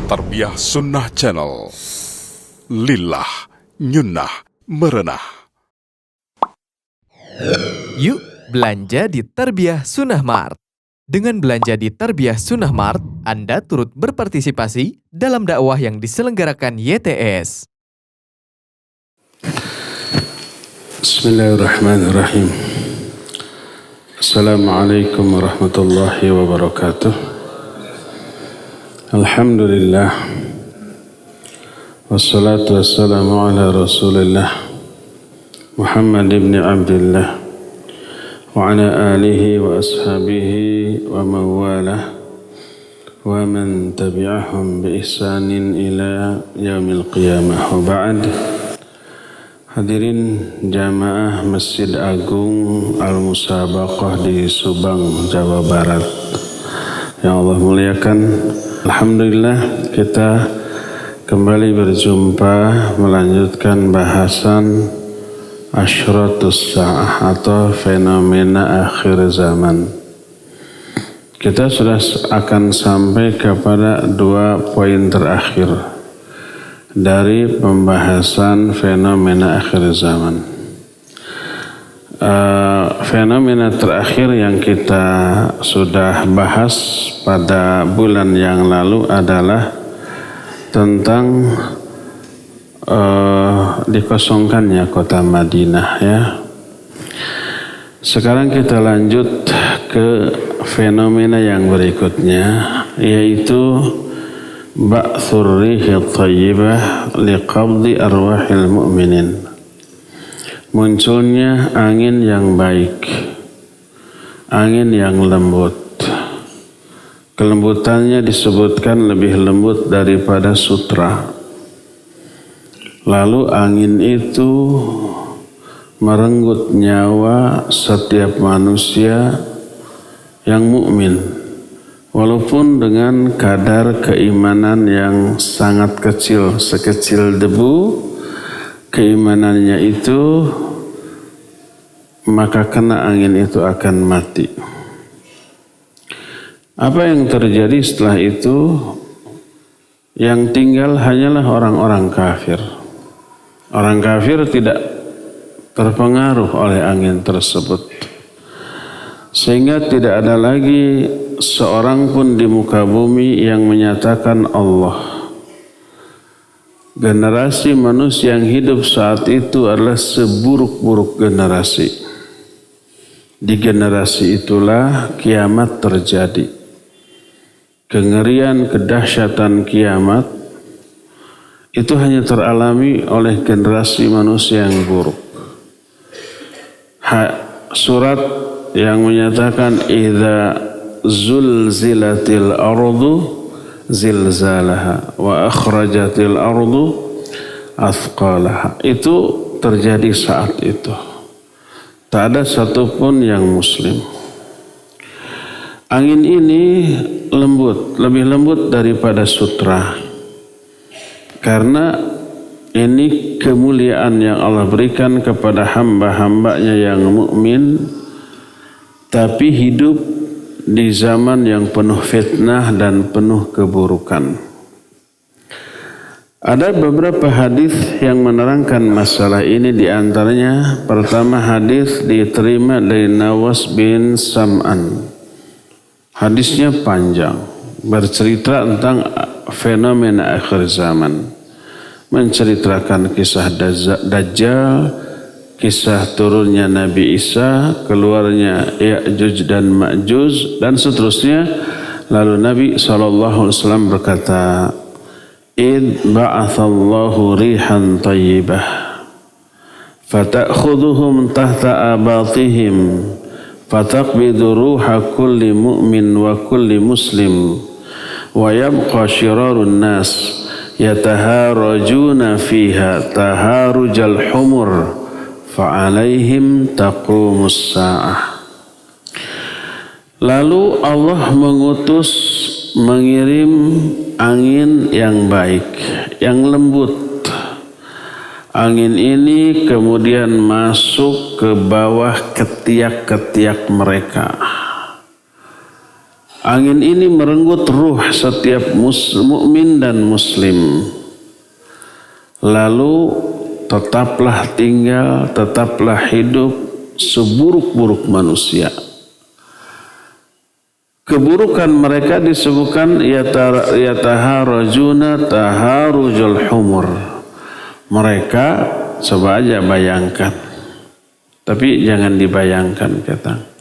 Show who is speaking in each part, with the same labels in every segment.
Speaker 1: Tarbiyah Sunnah Channel. Lillah Nyunnah Merenah.
Speaker 2: Yuk belanja di Tarbiyah Sunnah Mart. Dengan belanja di Tarbiyah Sunnah Mart, Anda turut berpartisipasi dalam dakwah yang diselenggarakan YTS.
Speaker 3: Bismillahirrahmanirrahim. Assalamualaikum warahmatullahi wabarakatuh. Alhamdulillah. Wassalatu wassalamu ala Rasulillah Muhammad ibn Abdullah wa ala alihi wa ashabihi wa mawalah wa man tabi'ahum bi ihsanin ila yaumil qiyamah wa ba'd. Hadirin jamaah Masjid Agung Al-Musabaqah di Subang, Jawa Barat yang Allah muliakan. Alhamdulillah kita kembali berjumpa melanjutkan bahasan Asyratus Sa'ah atau fenomena akhir zaman. Kita sudah akan sampai kepada 2 poin terakhir dari pembahasan fenomena akhir zaman. Fenomena terakhir yang kita sudah bahas pada bulan yang lalu adalah tentang dikosongkannya kota Madinah, ya. Sekarang kita lanjut ke fenomena yang berikutnya, yaitu ba'thur rihit thayyibah liqabdi arwahil mu'minin. Munculnya angin yang baik, angin yang lembut. Kelembutannya disebutkan lebih lembut daripada sutra. Lalu angin itu merenggut nyawa setiap manusia yang mukmin, walaupun dengan kadar keimanan yang sangat kecil, sekecil debu keimanannya itu, maka kena angin itu akan mati. Apa yang terjadi setelah itu? Yang tinggal hanyalah orang-orang kafir. Orang kafir tidak terpengaruh oleh angin tersebut, sehingga tidak ada lagi seorang pun di muka bumi yang menyatakan Allah. Generasi manusia yang hidup saat itu adalah seburuk-buruk generasi. Di generasi itulah kiamat terjadi. Kengerian, kedahsyatan kiamat itu hanya teralami oleh generasi manusia yang buruk. Surat yang menyatakan idza zulzilatil ardu zilzalaha wa akhrajatil ardu athqalaha, itu terjadi saat itu. Tak ada satupun yang muslim. Angin ini lembut, lebih lembut daripada sutra, karena ini kemuliaan yang Allah berikan kepada hamba-hambanya yang mukmin, tapi hidup di zaman yang penuh fitnah dan penuh keburukan. Ada beberapa hadis yang menerangkan masalah ini. Di antaranya, pertama hadis diterima dari Nawas bin Sam'an. Hadisnya panjang, bercerita tentang fenomena akhir zaman, menceritakan kisah Dajjal, kisah turunnya Nabi Isa, keluarnya Ya'juj dan Ma'juj, dan seterusnya. Lalu Nabi SAW berkata, "Id ba'athallahu rihan tayyibah, fata'khuduhum tahta abatihim, fataqbidu ruha kulli mu'min wa kulli muslim, wa yabqa syirarun nas, yataharajuna fiha taharujal humur, fa'alaihim taqumus sa'ah." Lalu Allah mengirim angin yang baik, yang lembut. Angin ini kemudian masuk ke bawah ketiak-ketiak mereka. Angin ini merenggut ruh setiap mukmin dan muslim. Lalu tetaplah tinggal, tetaplah hidup seburuk-buruk manusia. Keburukan mereka disebutkan yataharajuna taharujul humur. Mereka coba aja bayangkan. Tapi jangan dibayangkan kata.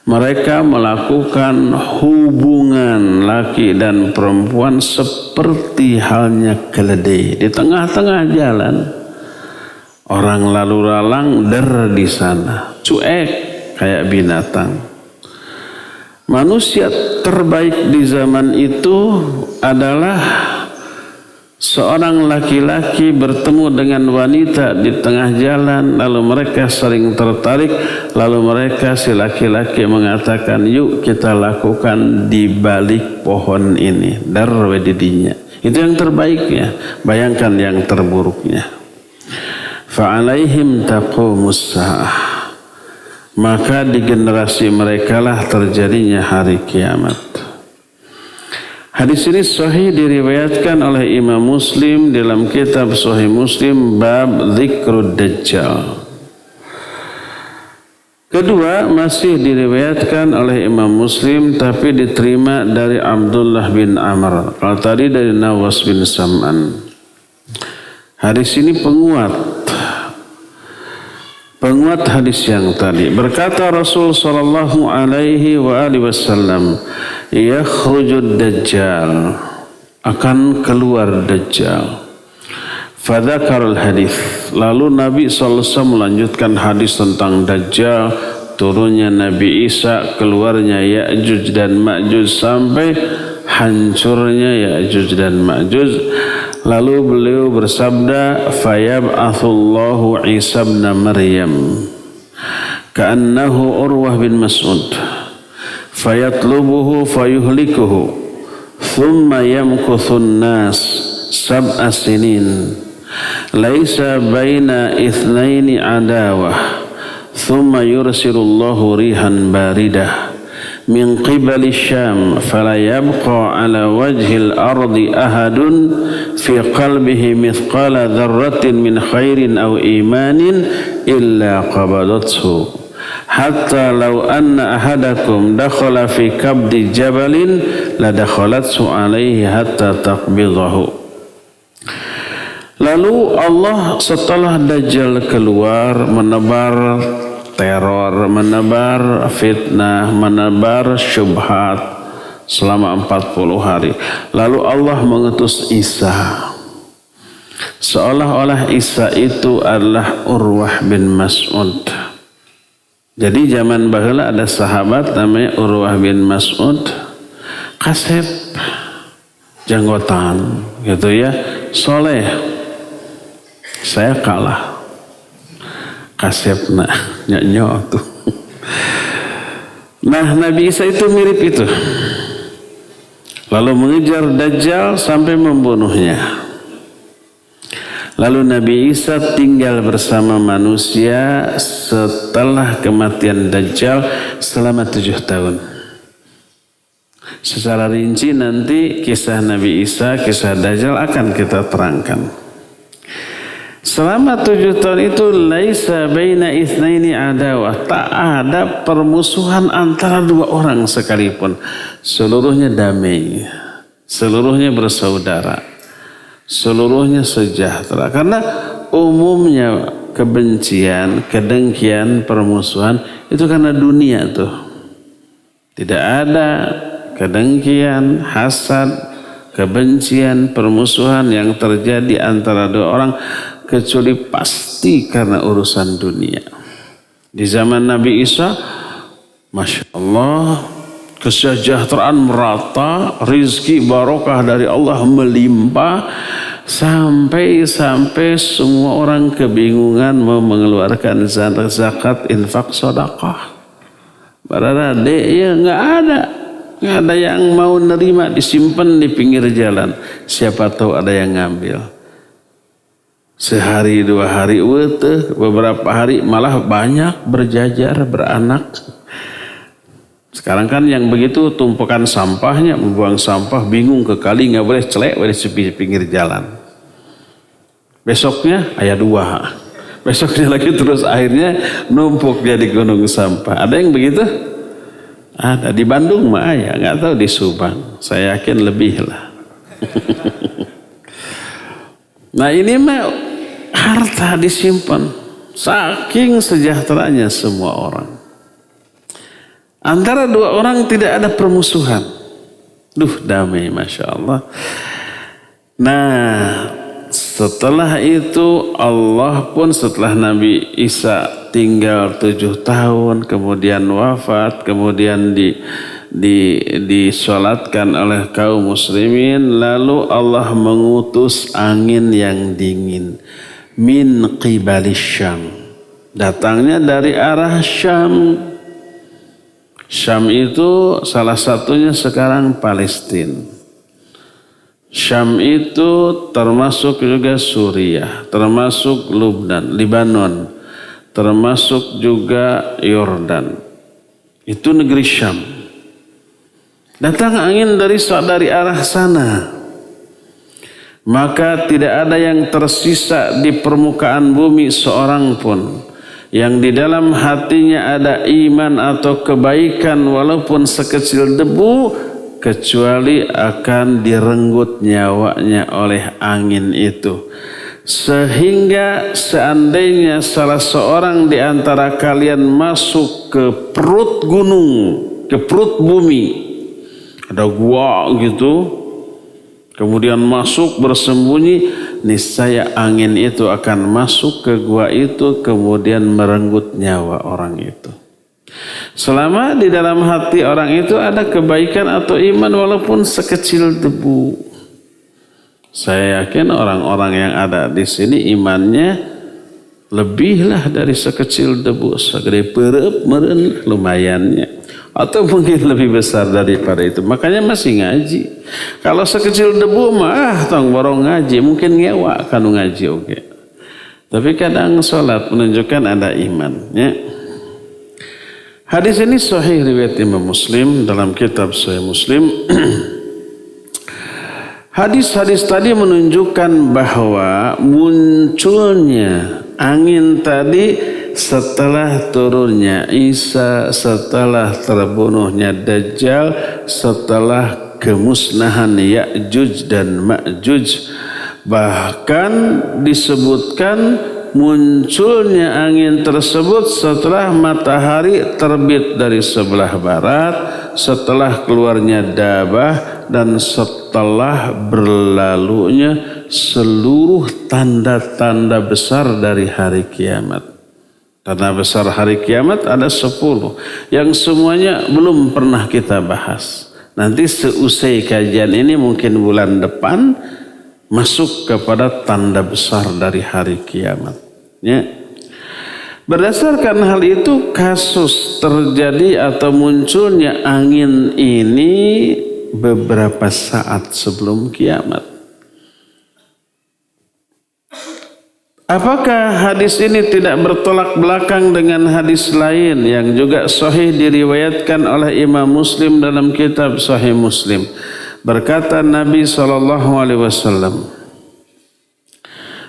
Speaker 3: Mereka melakukan hubungan laki dan perempuan seperti halnya keledai di tengah-tengah jalan. Orang lalu lalang di sana, cuek kayak binatang. Manusia terbaik di zaman itu adalah seorang laki-laki bertemu dengan wanita di tengah jalan, lalu mereka saling tertarik, lalu mereka si laki-laki mengatakan, yuk kita lakukan di balik pohon ini, darwedidinya. Itu yang terbaiknya. Bayangkan yang terburuknya. Fa'alaihim taqumus sa'ah. Maka di generasi mereka lah terjadinya hari kiamat. Hadis ini sahih diriwayatkan oleh Imam Muslim dalam kitab Sahih Muslim bab Dzikrud Dajjal. Kedua masih diriwayatkan oleh Imam Muslim tapi diterima dari Abdullah bin Amr. Kalau tadi dari Nawas bin Sam'an. Hadis ini penguat hadis yang tadi. Berkata Rasul sallallahu alaihi wasallam, yakhrujud dajjal, akan keluar dajjal. Fadzakarul hadis. Lalu Nabi SAW melanjutkan hadis tentang dajjal, turunnya Nabi Isa, keluarnya Ya'juj dan Ma'juj sampai hancurnya Ya'juj dan Ma'juj. Lalu beliau bersabda, fayab'atsullahu Isa bin Maryam ka'annahu Urwah bin Mas'ud fayatlubuhu fayuhlikuhu thumma yamkuthun nas sab'a sinin laisa baina ithnaini adawah thumma yursilullahu rihan baridah min qibali Syam fala yabqa ala wajhil ardi ahadun fi qalbihi mithqala dzarratin min khairin aw imanin illa qabadathu hatta law anna ahadakum dakhala fi kabdi jabalin la dakhalathu alaihi hatta taqbidahu. Lalu Allah setelah Dajjal keluar menebar teror, menebar fitnah, menebar syubhat selama 40 hari. Lalu Allah mengutus Isa. Seolah-olah Isa itu adalah Urwah bin Mas'ud. Jadi zaman baheula ada sahabat namanya Urwah bin Mas'ud, kasep, janggotan, gitu ya, soleh. Saya kalah. Kasepna nyok tuh. Nah, Nabi Isa itu mirip itu. Lalu mengejar Dajjal sampai membunuhnya. Lalu Nabi Isa tinggal bersama manusia setelah kematian Dajjal selama 7 tahun. Secara rinci nanti kisah Nabi Isa, kisah Dajjal akan kita terangkan. Selama 7 tahun itu laisa baina itsnaini adawah, tak ada permusuhan antara 2 orang sekalipun. Seluruhnya damai, seluruhnya bersaudara, seluruhnya sejahtera. Karena umumnya kebencian, kedengkian, permusuhan itu karena dunia tuh. Tidak ada kedengkian, hasad, kebencian, permusuhan yang terjadi antara 2 orang kecuali pasti karena urusan dunia. Di zaman Nabi Isa, Masya Allah, kesejahteraan merata, rizki barokah dari Allah melimpah, sampai semua orang kebingungan mau mengeluarkan zakat, infak, sedekah. Barada ya nggak ada yang mau nerima, disimpan di pinggir jalan. Siapa tahu ada yang ngambil. Sehari 2 hari, beberapa hari malah banyak berjajar, beranak. Sekarang kan yang begitu tumpukan sampahnya, membuang sampah, bingung ke kali, nggak boleh celek, boleh di pinggir jalan. Besoknya ayat 2. Besoknya lagi terus akhirnya numpuk jadi gunung sampah. Ada yang begitu? Ada. Di Bandung mah ya, nggak tahu di Subang. Saya yakin lebih lah. Nah ini mah harta disimpan. Saking sejahteranya semua orang. Antara dua orang tidak ada permusuhan. Duh damai Masya Allah. Nah setelah itu Allah pun setelah Nabi Isa tinggal 7 tahun kemudian wafat, kemudian disolatkan oleh kaum muslimin, lalu Allah mengutus angin yang dingin min qibalis Syam, datangnya dari arah Syam. Syam itu salah satunya sekarang Palestina. Syam itu termasuk juga Suriah, termasuk Lubnan, Libanon, termasuk juga Yordan. Itu negeri Syam. Datang angin dari arah sana. Maka tidak ada yang tersisa di permukaan bumi seorang pun yang di dalam hatinya ada iman atau kebaikan walaupun sekecil debu, kecuali akan direnggut nyawanya oleh angin itu. Sehingga seandainya salah seorang di antara kalian masuk ke perut gunung, ke perut bumi, ada gua gitu, kemudian masuk bersembunyi, niscaya angin itu akan masuk ke gua itu kemudian merenggut nyawa orang itu. Selama di dalam hati orang itu ada kebaikan atau iman walaupun sekecil debu. Saya yakin orang-orang yang ada di sini imannya lebihlah dari sekecil debu, segede perep meren lumayannya. Atau mungkin lebih besar daripada itu. Makanya masih ngaji. Kalau sekecil debu mah tong borong ngaji, mungkin ngewa kan ngaji oke. Tapi kadang sholat menunjukkan ada iman. Ya. Hadis ini sahih riwayat Imam Muslim dalam kitab Sahih Muslim. Hadis-hadis tadi menunjukkan bahwa munculnya angin tadi setelah turunnya Isa, setelah terbunuhnya Dajjal, setelah kemusnahan Ya'juj dan Ma'juj. Bahkan disebutkan munculnya angin tersebut setelah matahari terbit dari sebelah barat, setelah keluarnya Dabah, dan setelah berlalunya seluruh tanda-tanda besar dari hari kiamat. Tanda besar hari kiamat ada 10 yang semuanya belum pernah kita bahas. Nanti seusai kajian ini mungkin bulan depan masuk kepada tanda besar dari hari kiamat. Ya. Berdasarkan hal itu kasus terjadi atau munculnya angin ini beberapa saat sebelum kiamat. Apakah hadis ini tidak bertolak belakang dengan hadis lain yang juga sahih diriwayatkan oleh Imam Muslim dalam kitab Sahih Muslim? Berkata Nabi SAW,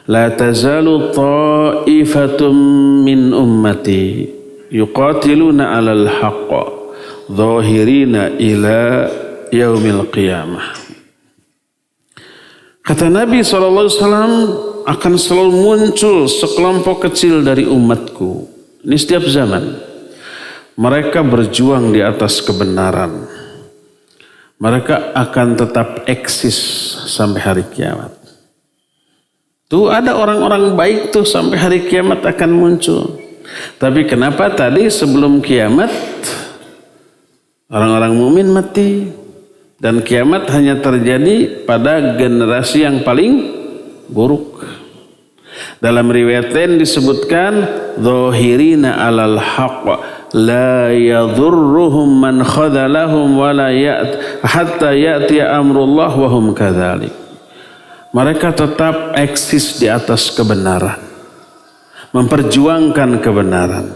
Speaker 3: La tazalu ta'ifatum min ummati yuqatiluna alal haqqa zahirina ila yaumil qiyamah. Kata Nabi SAW, akan selalu muncul sekelompok kecil dari umatku. Ini setiap zaman. Mereka berjuang di atas kebenaran. Mereka akan tetap eksis sampai hari kiamat. Tuh ada orang-orang baik tuh sampai hari kiamat akan muncul. Tapi kenapa tadi sebelum kiamat orang-orang mukmin mati? Dan kiamat hanya terjadi pada generasi yang paling buruk. Dalam riwayat lain disebutkan zahirina alal haqq la yadhurruhum man khadalahum wa la hatta ya'ti amrullah wa hum kadzalik. Mereka tetap eksis di atas kebenaran, memperjuangkan kebenaran.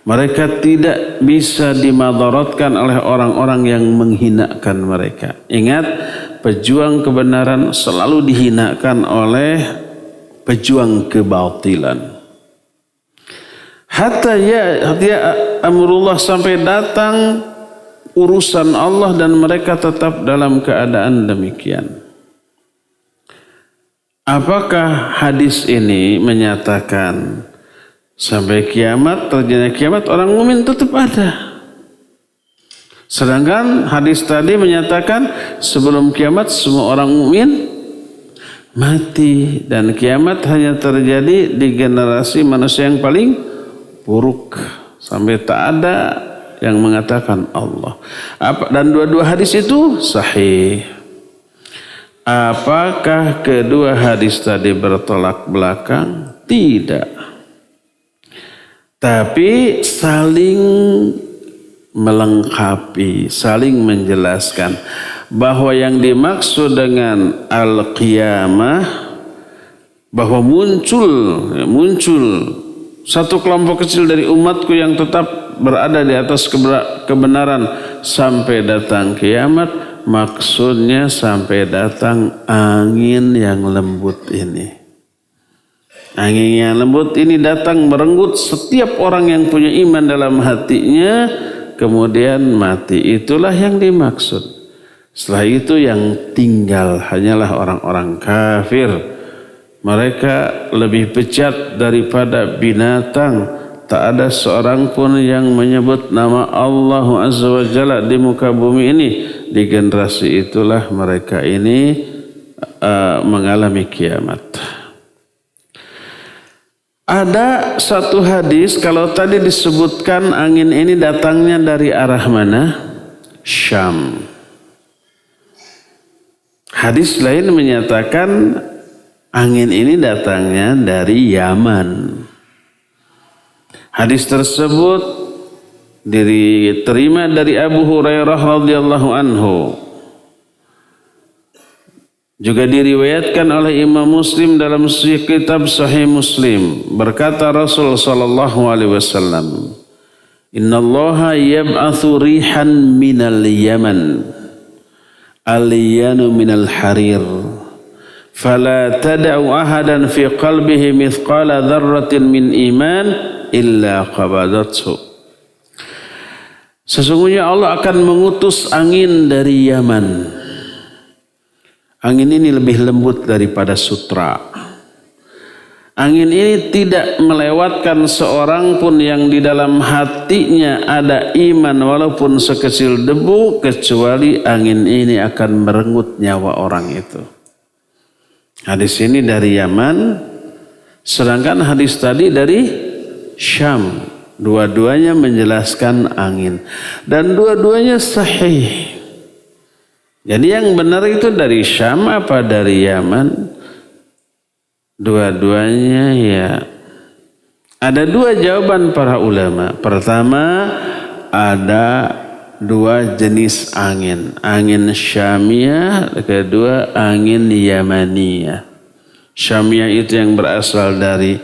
Speaker 3: Mereka tidak bisa dimadaratkan oleh orang-orang yang menghinakan mereka. Ingat, pejuang kebenaran selalu dihinakan oleh pejuang kebatilan. Hatta ya amrullah, sampai datang urusan Allah dan mereka tetap dalam keadaan demikian. Apakah hadis ini menyatakan sampai kiamat, terjadinya kiamat, orang mukmin tetap ada? Sedangkan hadis tadi menyatakan sebelum kiamat semua orang mukmin mati, dan kiamat hanya terjadi di generasi manusia yang paling buruk sampai tak ada yang mengatakan Allah. Dan dua-dua hadis itu sahih. Apakah kedua hadis tadi bertolak belakang? Tidak. Tapi saling melengkapi, saling menjelaskan bahwa yang dimaksud dengan al-qiyamah, bahwa muncul satu kelompok kecil dari umatku yang tetap berada di atas kebenaran sampai datang kiamat. Maksudnya sampai datang angin yang lembut ini. Angin yang lembut ini datang merenggut setiap orang yang punya iman dalam hatinya, kemudian mati. Itulah yang dimaksud. Setelah itu yang tinggal hanyalah orang-orang kafir. Mereka lebih bejat daripada binatang. Tak ada seorang pun yang menyebut nama Allah Azza wa Jalla di muka bumi ini. Di generasi itulah mereka ini mengalami kiamat. Ada satu hadis, kalau tadi disebutkan angin ini datangnya dari arah mana? Syam. Hadis lain menyatakan angin ini datangnya dari Yaman. Hadis tersebut diterima dari Abu Hurairah radhiyallahu anhu. Juga diriwayatkan oleh Imam Muslim dalam kitab Sahih Muslim. Berkata Rasul sallallahu alaihi wasallam, "Innallaha yab'atsu rihan minal Yaman, al-yanu minal harir. Fala tad'u ahadan fi qalbihi mithqala dzarratin min iman illa qabadathu." Sesungguhnya Allah akan mengutus angin dari Yaman. Angin ini lebih lembut daripada sutra. Angin ini tidak melewatkan seorang pun yang di dalam hatinya ada iman walaupun sekecil debu, kecuali angin ini akan merenggut nyawa orang itu. Hadis ini dari Yaman, sedangkan hadis tadi dari Syam. Dua-duanya menjelaskan angin dan dua-duanya sahih. Jadi yang benar itu dari Syam apa dari Yaman? Dua-duanya ya. Ada dua jawaban para ulama. Pertama, ada dua jenis angin. Angin Syamiyah, kedua angin Yamaniyah. Syamiyah itu yang berasal dari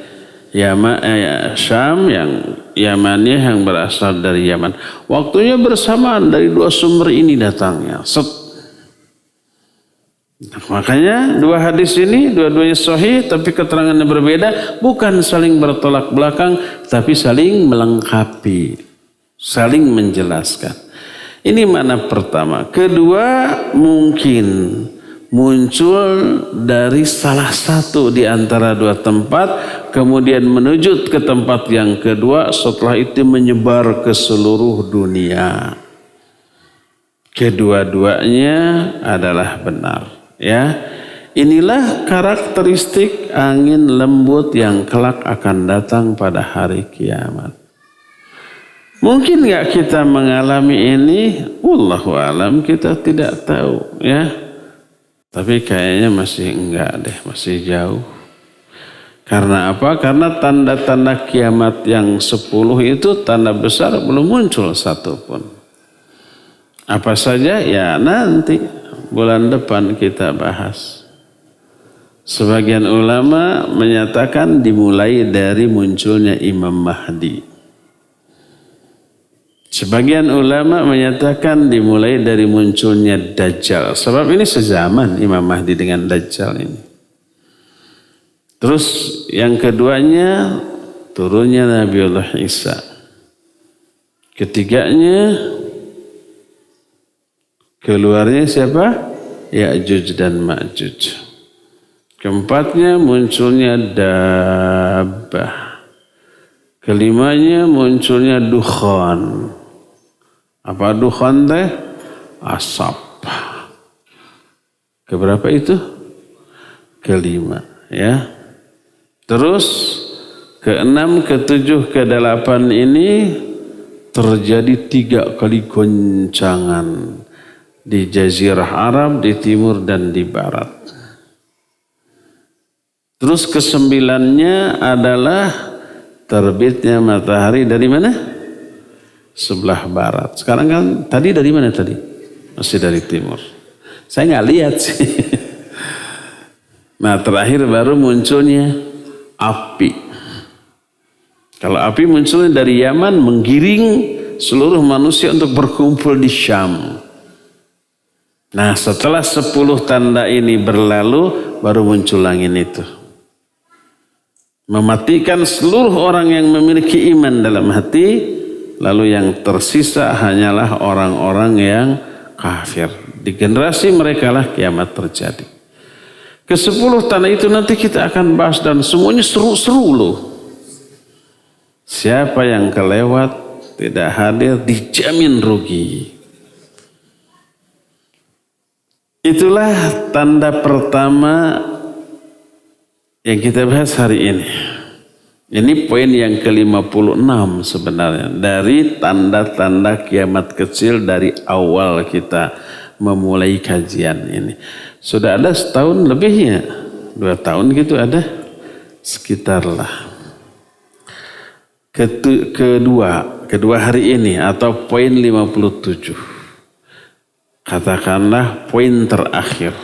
Speaker 3: Syam, yang Yamaniyah yang berasal dari Yaman. Waktunya bersamaan dari dua sumber ini datangnya. Makanya dua hadis ini dua-duanya sahih tapi keterangannya berbeda, bukan saling bertolak belakang tapi saling melengkapi, saling menjelaskan. Ini makna pertama. Kedua, mungkin muncul dari salah satu di antara dua tempat, kemudian menuju ke tempat yang kedua, setelah itu menyebar ke seluruh dunia. Kedua-duanya adalah benar. Ya, inilah karakteristik angin lembut yang kelak akan datang pada hari kiamat. Mungkin nggak kita mengalami ini? Wallahu alam, kita tidak tahu ya. Tapi kayaknya masih enggak deh, masih jauh. Karena apa? Karena tanda-tanda kiamat yang 10 itu tanda besar belum muncul satupun. Apa saja? Ya nanti bulan depan kita bahas. Sebagian ulama menyatakan dimulai dari munculnya Imam Mahdi. Sebagian ulama menyatakan dimulai dari munculnya Dajjal. Sebab ini sezaman Imam Mahdi dengan Dajjal ini. Terus yang keduanya turunnya Nabiullah Isa. Ketiganya keluarnya siapa? Ya'juj dan Ma'juj. Keempatnya munculnya Dabbah. Kelimanya munculnya Dukhan. Apa dukhan teh? Asap. Keberapa itu? Kelima, ya. Terus keenam, ketujuh, kedelapan ini terjadi 3 kali goncangan di Jazirah Arab, di timur dan di barat. Terus kesembilannya adalah terbitnya matahari dari mana? Sebelah barat. Sekarang kan tadi dari mana tadi? Masih dari timur. Saya nggak lihat sih. Nah terakhir baru munculnya api. Kalau api munculnya dari Yaman menggiring seluruh manusia untuk berkumpul di Syam. Nah setelah 10 tanda ini berlalu baru muncul angin itu. Mematikan seluruh orang yang memiliki iman dalam hati. Lalu yang tersisa hanyalah orang-orang yang kafir. Di generasi mereka lah kiamat terjadi. Ke-10 tanda itu nanti kita akan bahas dan semuanya seru-seru loh. Siapa yang kelewat tidak hadir dijamin rugi. Itulah tanda pertama yang kita bahas hari ini. Ini poin yang ke-56 sebenarnya. Dari tanda-tanda kiamat kecil dari awal kita memulai kajian ini. Sudah ada setahun lebihnya. 2 tahun gitu ada. Sekitarlah. Kedua hari ini atau poin 57. Katakanlah poin terakhir.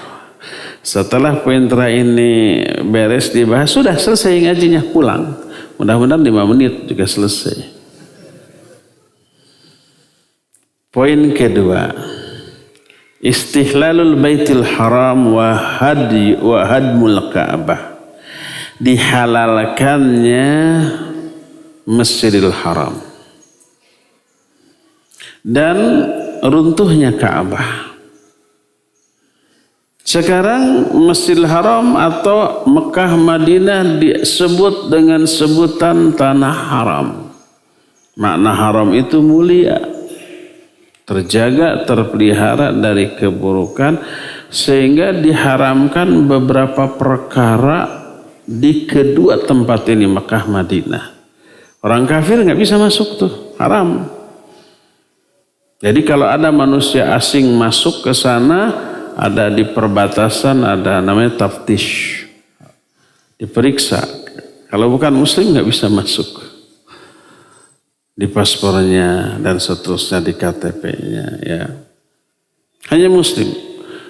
Speaker 3: Setelah poin terakhir ini beres dibahas, sudah selesai ngajinya, pulang. Mudah-mudahan 5 menit juga selesai. Poin kedua. Istihlalul baitil haram wa hadmul ka'bah. Dihalalkannya Masjidil Haram. Dan runtuhnya Ka'bah. Sekarang Masjidil Haram atau Mekah Madinah disebut dengan sebutan tanah haram. Makna haram itu mulia, terjaga, terpelihara dari keburukan, sehingga diharamkan beberapa perkara di kedua tempat ini, Mekah Madinah. Orang kafir nggak bisa masuk tuh, haram. Jadi kalau ada manusia asing masuk ke sana, ada di perbatasan, ada namanya taftish, diperiksa. Kalau bukan muslim nggak bisa masuk. Di paspornya dan seterusnya, di KTP-nya, ya. Hanya muslim.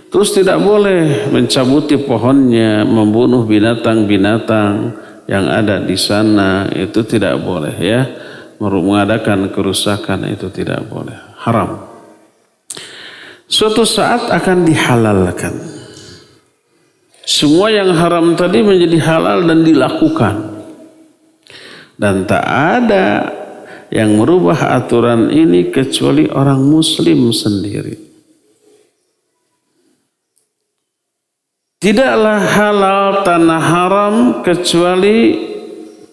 Speaker 3: Terus tidak boleh mencabuti pohonnya, membunuh binatang-binatang yang ada di sana, itu tidak boleh, ya. Mengadakan kerusakan itu tidak boleh, haram. Suatu saat akan dihalalkan. Semua yang haram tadi menjadi halal dan dilakukan. Dan tak ada yang merubah aturan ini kecuali orang muslim sendiri. Tidaklah halal tanah haram kecuali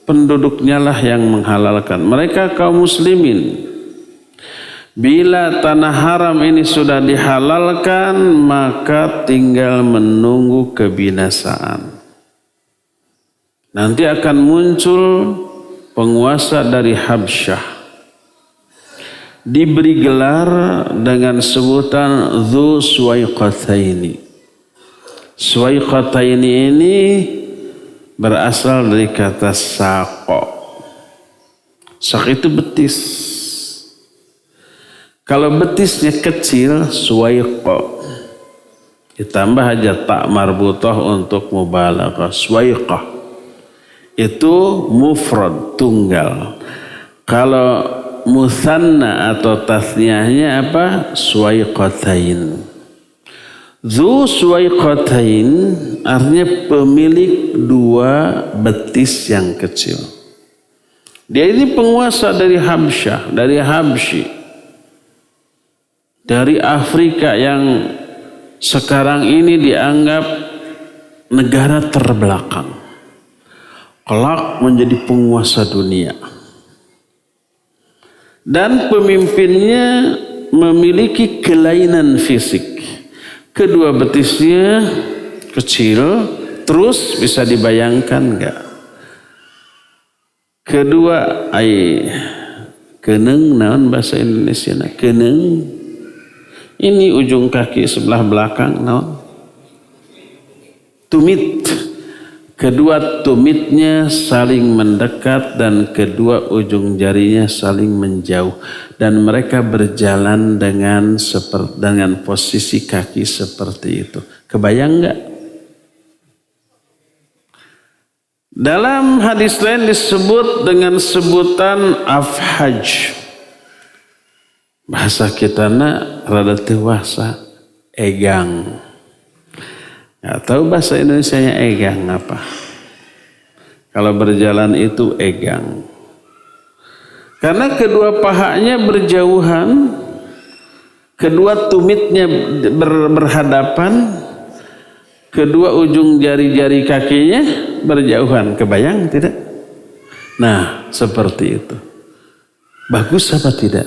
Speaker 3: penduduknya lah yang menghalalkan. Mereka kaum muslimin. Bila tanah haram ini sudah dihalalkan, maka tinggal menunggu kebinasaan. Nanti akan muncul penguasa dari Habsyah. Diberi gelar dengan sebutan Dzu Suwaiqataini. Suwaiqataini ini berasal dari kata saqo. Sak itu betis. Kalau betisnya kecil, suwaiqah. Ditambah aja tak marbutah untuk mubalaghah. Suwaiqah. Itu mufrad, tunggal. Kalau musanna atau tasniahnya apa? Suwaiqatain. Dzu suwaiqatain artinya pemilik dua betis yang kecil. Dia ini penguasa dari Habsyah, dari Habsyi, dari Afrika yang sekarang ini dianggap negara terbelakang. Kelak menjadi penguasa dunia. Dan pemimpinnya memiliki kelainan fisik. Kedua betisnya kecil, terus bisa dibayangkan enggak? Kedua keneng naon bahasa Indonesia na keneng. Ini ujung kaki sebelah belakang naon? Tumit. Kedua tumitnya saling mendekat dan kedua ujung jarinya saling menjauh dan mereka berjalan dengan posisi kaki seperti itu. Kebayang enggak? Dalam hadis lain disebut dengan sebutan afhaj. Bahasa kita rada dewasa, egang. Nggak tahu bahasa Indonesianya egang apa. Kalau berjalan itu egang. Karena kedua pahanya berjauhan, kedua tumitnya berhadapan, kedua ujung jari-jari kakinya berjauhan. Kebayang tidak? Nah, seperti itu. Bagus apa tidak?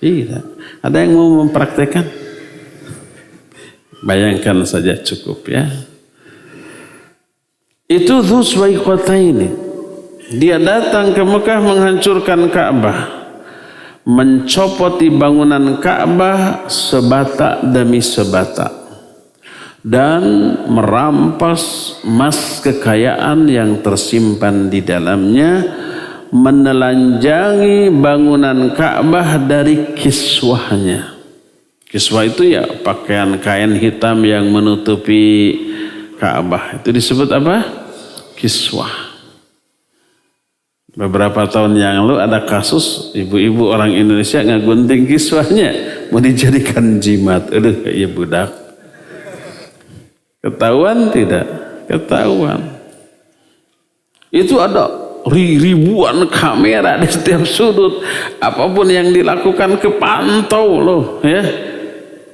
Speaker 3: Tidak. Ada yang mau mempraktekkan? Bayangkan saja cukup ya. Itu Dzu Suwaiqataini. Dia datang ke Mekah menghancurkan Ka'bah, mencopoti bangunan Ka'bah sebatak demi sebatak, dan merampas emas kekayaan yang tersimpan di dalamnya, menelanjangi bangunan Ka'bah dari kiswahnya. Kiswah itu ya pakaian kain hitam yang menutupi Ka'bah. Itu disebut apa? Kiswah. Beberapa tahun yang lalu ada kasus ibu-ibu orang Indonesia ngagunting kiswahnya mau dijadikan jimat. Aduh, ya budak. Ketahuan tidak? Ketahuan. Itu ada ribuan kamera di setiap sudut. Apapun yang dilakukan kepantau loh ya.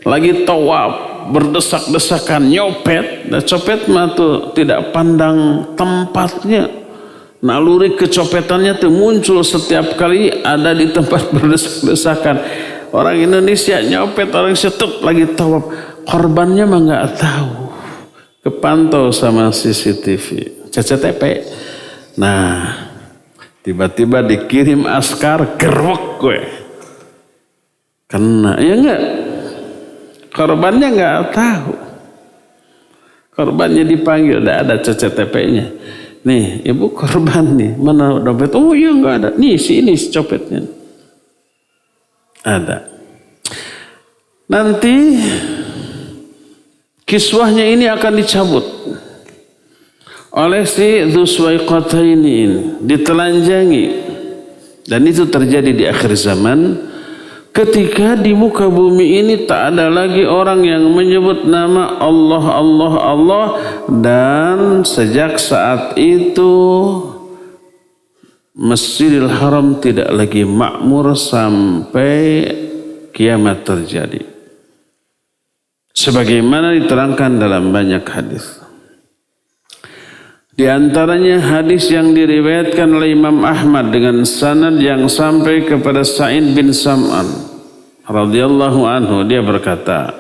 Speaker 3: Lagi tawaf berdesak-desakan nyopet. Dan copet mah tuh tidak pandang tempatnya. Naluri kecopetannya tuh muncul setiap kali ada di tempat berdesak-desakan. Orang Indonesia nyopet, orang setup lagi tawaf. Korbannya mah nggak tahu. Kepantau sama CCTV, CCTV. Nah, tiba-tiba dikirim askar, gerwek gue. Kena, ya enggak? Korbannya enggak tahu. Korbannya dipanggil, enggak ada CCTV-nya. Nih, ibu korban nih, mana dompet? Oh iya enggak ada. Nih, ini si copetnya. Ada. Nanti kiswahnya ini akan dicabut oleh si Dzu Suwaiqataini ini, ditelanjangi. Dan itu terjadi di akhir zaman ketika di muka bumi ini tak ada lagi orang yang menyebut nama Allah, Allah, Allah. Dan sejak saat itu Masjidil Haram tidak lagi makmur sampai kiamat terjadi, sebagaimana diterangkan dalam banyak hadis. Di antaranya hadis yang diriwayatkan oleh Imam Ahmad dengan sanad yang sampai kepada Sa'id bin Sam'an radhiyallahu anhu, dia berkata,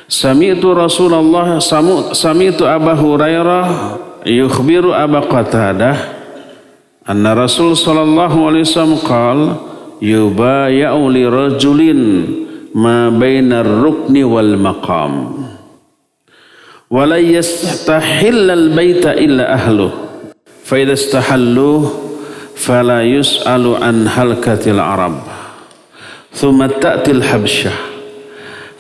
Speaker 3: Sami'tu Rasulullah sami'tu Abu Hurairah yukhbiru Abu Qatadah anna Rasul sallallahu alaihi wasallam qala yubaya'u li rajulin ma bainar rukni wal maqam wala yastahillal baita illa ahluh fa idza istahalluh fala yus'alu an halkatil arab thumma ta'til habsyah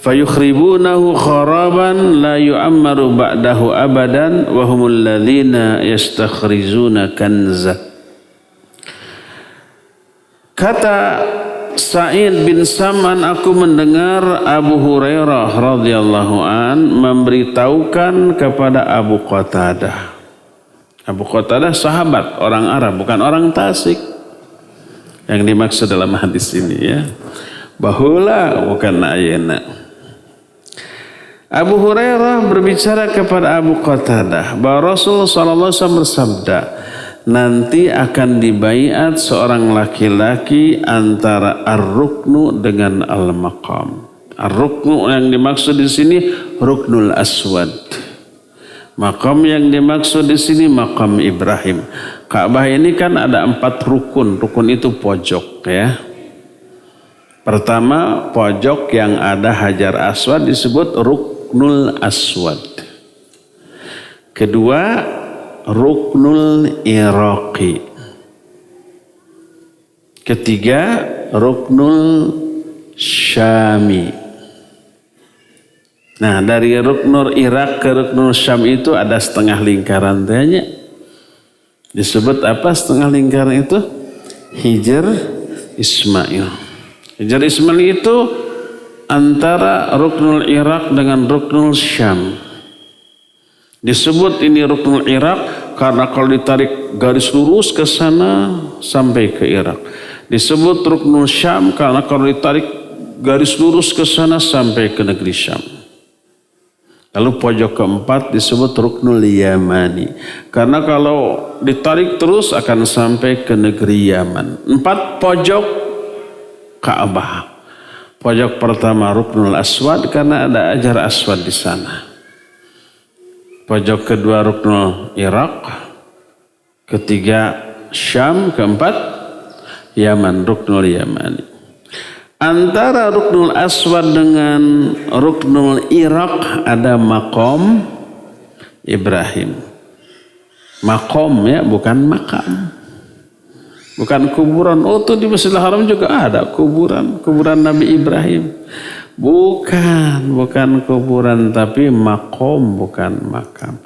Speaker 3: fayukhribunahu kharaban la yu'ammaru ba'dahu abadan wa humul ladzina yastakhrizuna kanza. Kata Sa'id bin Sam'an, aku mendengar Abu Hurairah radhiyallahu an memberitahukan kepada Abu Qatadah. Abu Qatadah sahabat, orang Arab, bukan orang Tasik yang dimaksud dalam hadis ini ya. Bahula bukan ayana. Abu Hurairah berbicara kepada Abu Qatadah bahwa Rasulullah SAW bersabda, nanti akan dibaiat seorang laki-laki antara ar-ruknu dengan al-maqam. Ar-ruknu yang dimaksud di sini ruknul aswad. Maqam yang dimaksud di sini maqam Ibrahim. Ka'bah ini kan ada 4 rukun. Rukun itu pojok ya. Pertama, pojok yang ada Hajar Aswad disebut ruknul aswad. Kedua, ruknul iraqi. Ketiga, ruknul syami. Nah, dari ruknul Irak ke ruknul Syam itu ada setengah lingkaran tanya. Disebut apa setengah lingkaran itu? Hijr Ismail. Hijr Ismail itu antara ruknul Irak dengan ruknul Syam. Disebut ini ruknul Irak karena kalau ditarik garis lurus ke sana sampai ke Irak. Disebut ruknul Syam karena kalau ditarik garis lurus ke sana sampai ke negeri Syam. Lalu pojok keempat disebut ruknul Yamani. Karena kalau ditarik terus akan sampai ke negeri Yaman. 4 pojok Ka'bah. Pojok pertama ruknul aswad karena ada Hajar Aswad di sana. Pojok kedua ruknul Irak. Ketiga Syam. Keempat Yaman, ruknul Yamani. Antara ruknul aswad dengan ruknul Irak ada maqam Ibrahim. Maqam ya, bukan makam. Bukan kuburan. Oh tuh di Masjidil Haram juga ada kuburan. Kuburan Nabi Ibrahim. Bukan kuburan tapi maqam, bukan makam.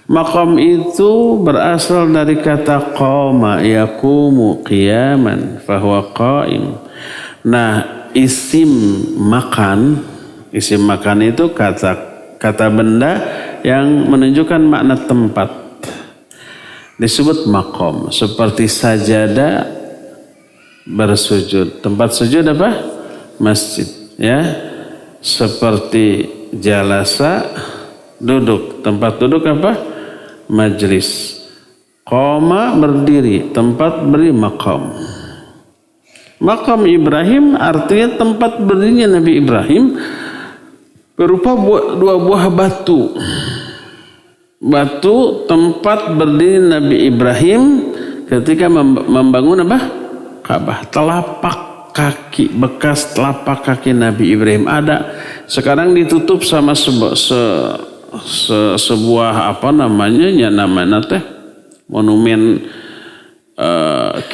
Speaker 3: Maqam itu berasal dari kata qama yaqumu qiyaman fahuwa qaim. Nah, isim makan itu kata benda yang menunjukkan makna tempat. Disebut maqam. Seperti sajadah bersujud. Tempat sujud apa? Masjid. Ya. Seperti jalasa duduk. Tempat duduk apa? Majlis. Qama berdiri. Tempat berdiri maqam. Maqam Ibrahim artinya tempat berdirinya Nabi Ibrahim berupa 2 buah batu. Batu tempat berdiri Nabi Ibrahim ketika membangun apa? Ka'bah. Telapak kaki, bekas telapak kaki Nabi Ibrahim ada. Sekarang ditutup sama sebuah apa namanya? Ya namanya teh monumen.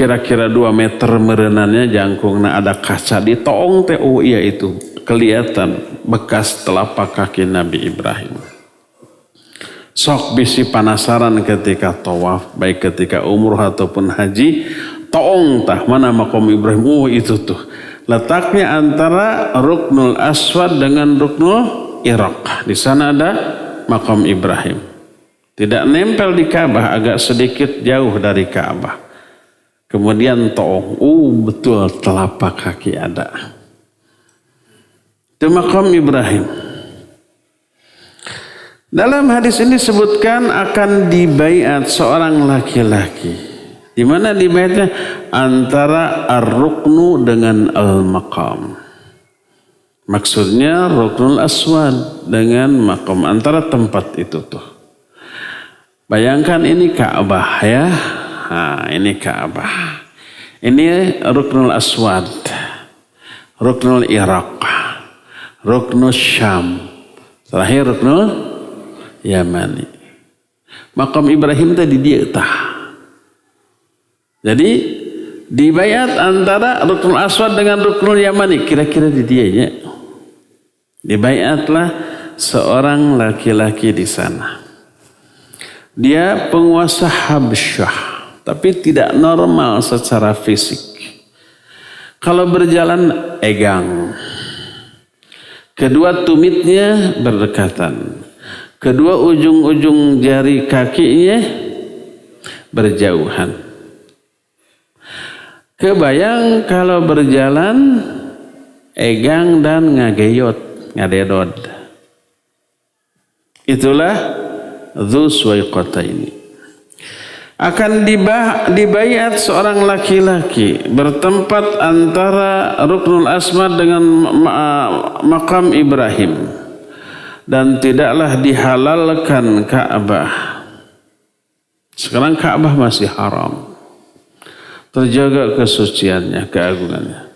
Speaker 3: Kira-kira 2 meter merenannya jangkungna ada kaca di toong teh. Oh iya itu kelihatan bekas telapak kaki Nabi Ibrahim. Sok bisi penasaran ketika tawaf baik ketika umroh ataupun haji, toong tah mana maqam Ibrahim. Oh itu tuh letaknya antara ruknul aswad dengan ruknul Irak. Di sana ada maqam Ibrahim. Tidak nempel di Ka'bah, agak sedikit jauh dari Ka'bah. Kemudian toong, betul telapak kaki ada. Itu maqam Ibrahim. Dalam hadis ini disebutkan akan dibaiat seorang laki-laki. Di mana dibaiatnya? Antara ar-ruknu dengan al-maqam. Maksudnya ruknul aswad dengan maqam. Antara tempat itu tuh. Bayangkan ini Ka'bah ya. Nah, ini Ka'bah. Ini ruknul aswad. Ruknul Irak. Ruknul Syam. Terakhir ruknul Yamani. Maqam Ibrahim tadi dia tah. Jadi dibayat antara ruknul aswad dengan ruknul Yamani. Kira-kira di dia ya. Dibayatlah seorang laki-laki di sana. Dia penguasa Habsyah. Tapi tidak normal secara fisik. Kalau berjalan egang. Kedua tumitnya berdekatan. Kedua ujung-ujung jari kakinya berjauhan. Kebayang kalau berjalan egang dan ngageyot, ngadedod. Itulah Dzu Suwaiqataini. Akan dibayat seorang laki-laki bertempat antara Ruknul Asmad dengan makam Ibrahim, dan tidaklah dihalalkan Ka'bah. Sekarang Ka'bah masih haram, terjaga kesuciannya, keagungannya.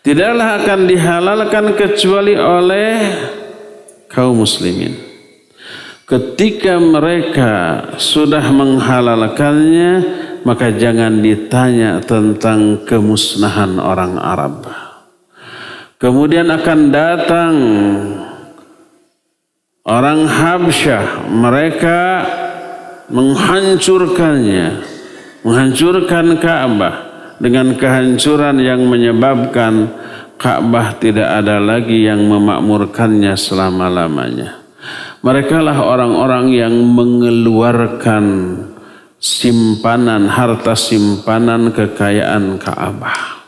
Speaker 3: Tidaklah akan dihalalkan kecuali oleh kaum muslimin. Ketika mereka sudah menghalalkannya, maka jangan ditanya tentang kemusnahan orang Arab. Kemudian akan datang orang Habsyah, mereka menghancurkannya, menghancurkan Ka'bah dengan kehancuran yang menyebabkan Ka'bah tidak ada lagi yang memakmurkannya selama-lamanya. Mereka lah orang-orang yang mengeluarkan simpanan, harta simpanan kekayaan Ka'bah.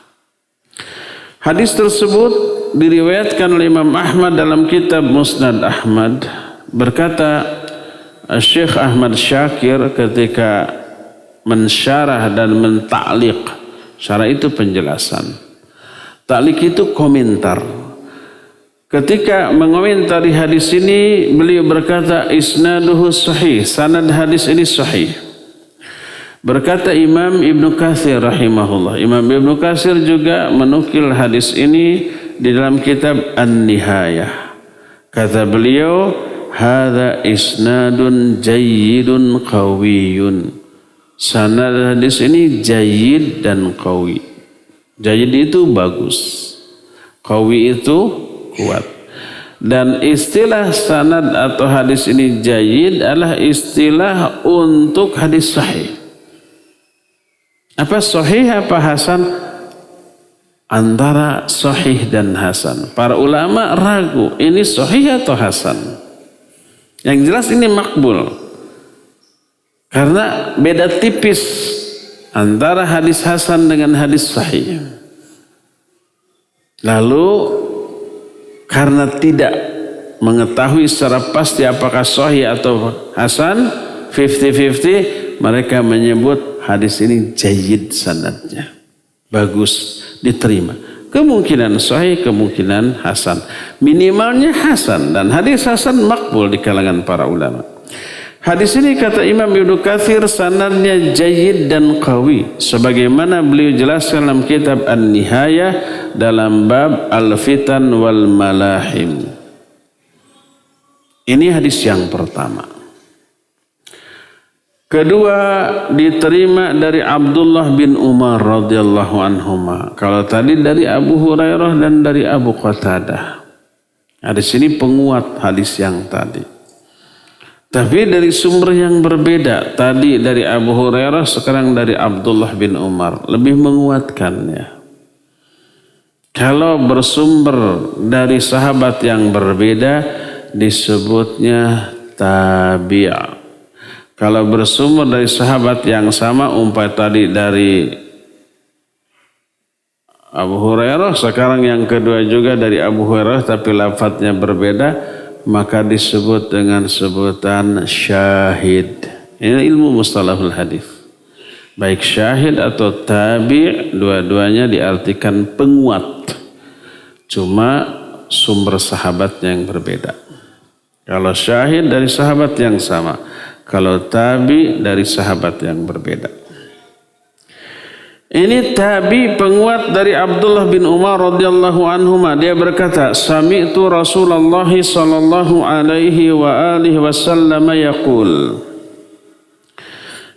Speaker 3: Hadis tersebut diriwayatkan oleh Imam Ahmad dalam kitab Musnad Ahmad. Berkata Syekh Ahmad Syakir ketika mensyarah dan mentaklik. Syarah itu penjelasan. Taklik itu komentar. Ketika mengomentari hadis ini, beliau berkata isnaduhu sahih, sanad hadis ini sahih. Berkata Imam Ibnu Katsir rahimahullah. Imam Ibnu Katsir juga menukil hadis ini di dalam kitab An-Nihayah. Kata beliau, hadza isnadun jayyidun qawiyyun. Sanad hadis ini jayyid dan qawi. Jayyid itu bagus, qawi itu kuat. Dan istilah sanad atau hadis ini jayyid adalah istilah untuk hadis sahih. Apa sahih apa hasan? Antara sahih dan hasan. Para ulama ragu, ini sahih atau hasan? Yang jelas ini makbul. Karena beda tipis antara hadis hasan dengan hadis sahih. Lalu karena tidak mengetahui secara pasti apakah sahih atau hasan, 50-50, mereka menyebut hadis ini jayyid sanadnya. Bagus, diterima. Kemungkinan sahih, kemungkinan hasan. Minimalnya hasan, dan hadis hasan makbul di kalangan para ulama. Hadis ini kata Imam Ibnu Katsir sanadnya jayyid dan qawi, sebagaimana beliau jelaskan dalam kitab An-Nihayah dalam bab Al-Fitan wal Malahim. Ini hadis yang pertama. Kedua, diterima dari Abdullah bin Umar radhiyallahu anhuma. Kalau tadi dari Abu Hurairah dan dari Abu Qatadah. Hadis ini penguat hadis yang tadi. Tapi dari sumber yang berbeda. Tadi dari Abu Hurairah, sekarang dari Abdullah bin Umar. Lebih menguatkannya. Kalau bersumber dari sahabat yang berbeda, disebutnya tabi'. Kalau bersumber dari sahabat yang sama, umpamanya tadi dari Abu Hurairah, sekarang yang kedua juga dari Abu Hurairah, tapi lafadznya berbeda, maka disebut dengan sebutan syahid. Ini ilmu mustalahul hadis. Baik syahid atau tabi', dua-duanya diartikan penguat. Cuma sumber sahabatnya yang berbeda. Kalau syahid dari sahabat yang sama, kalau tabi' dari sahabat yang berbeda. Ini tabi penguat dari Abdullah bin Umar radhiyallahu anhuma. Dia berkata, sami'tu Rasulullah sallallahu alaihi wa alihi wasallam yaqul,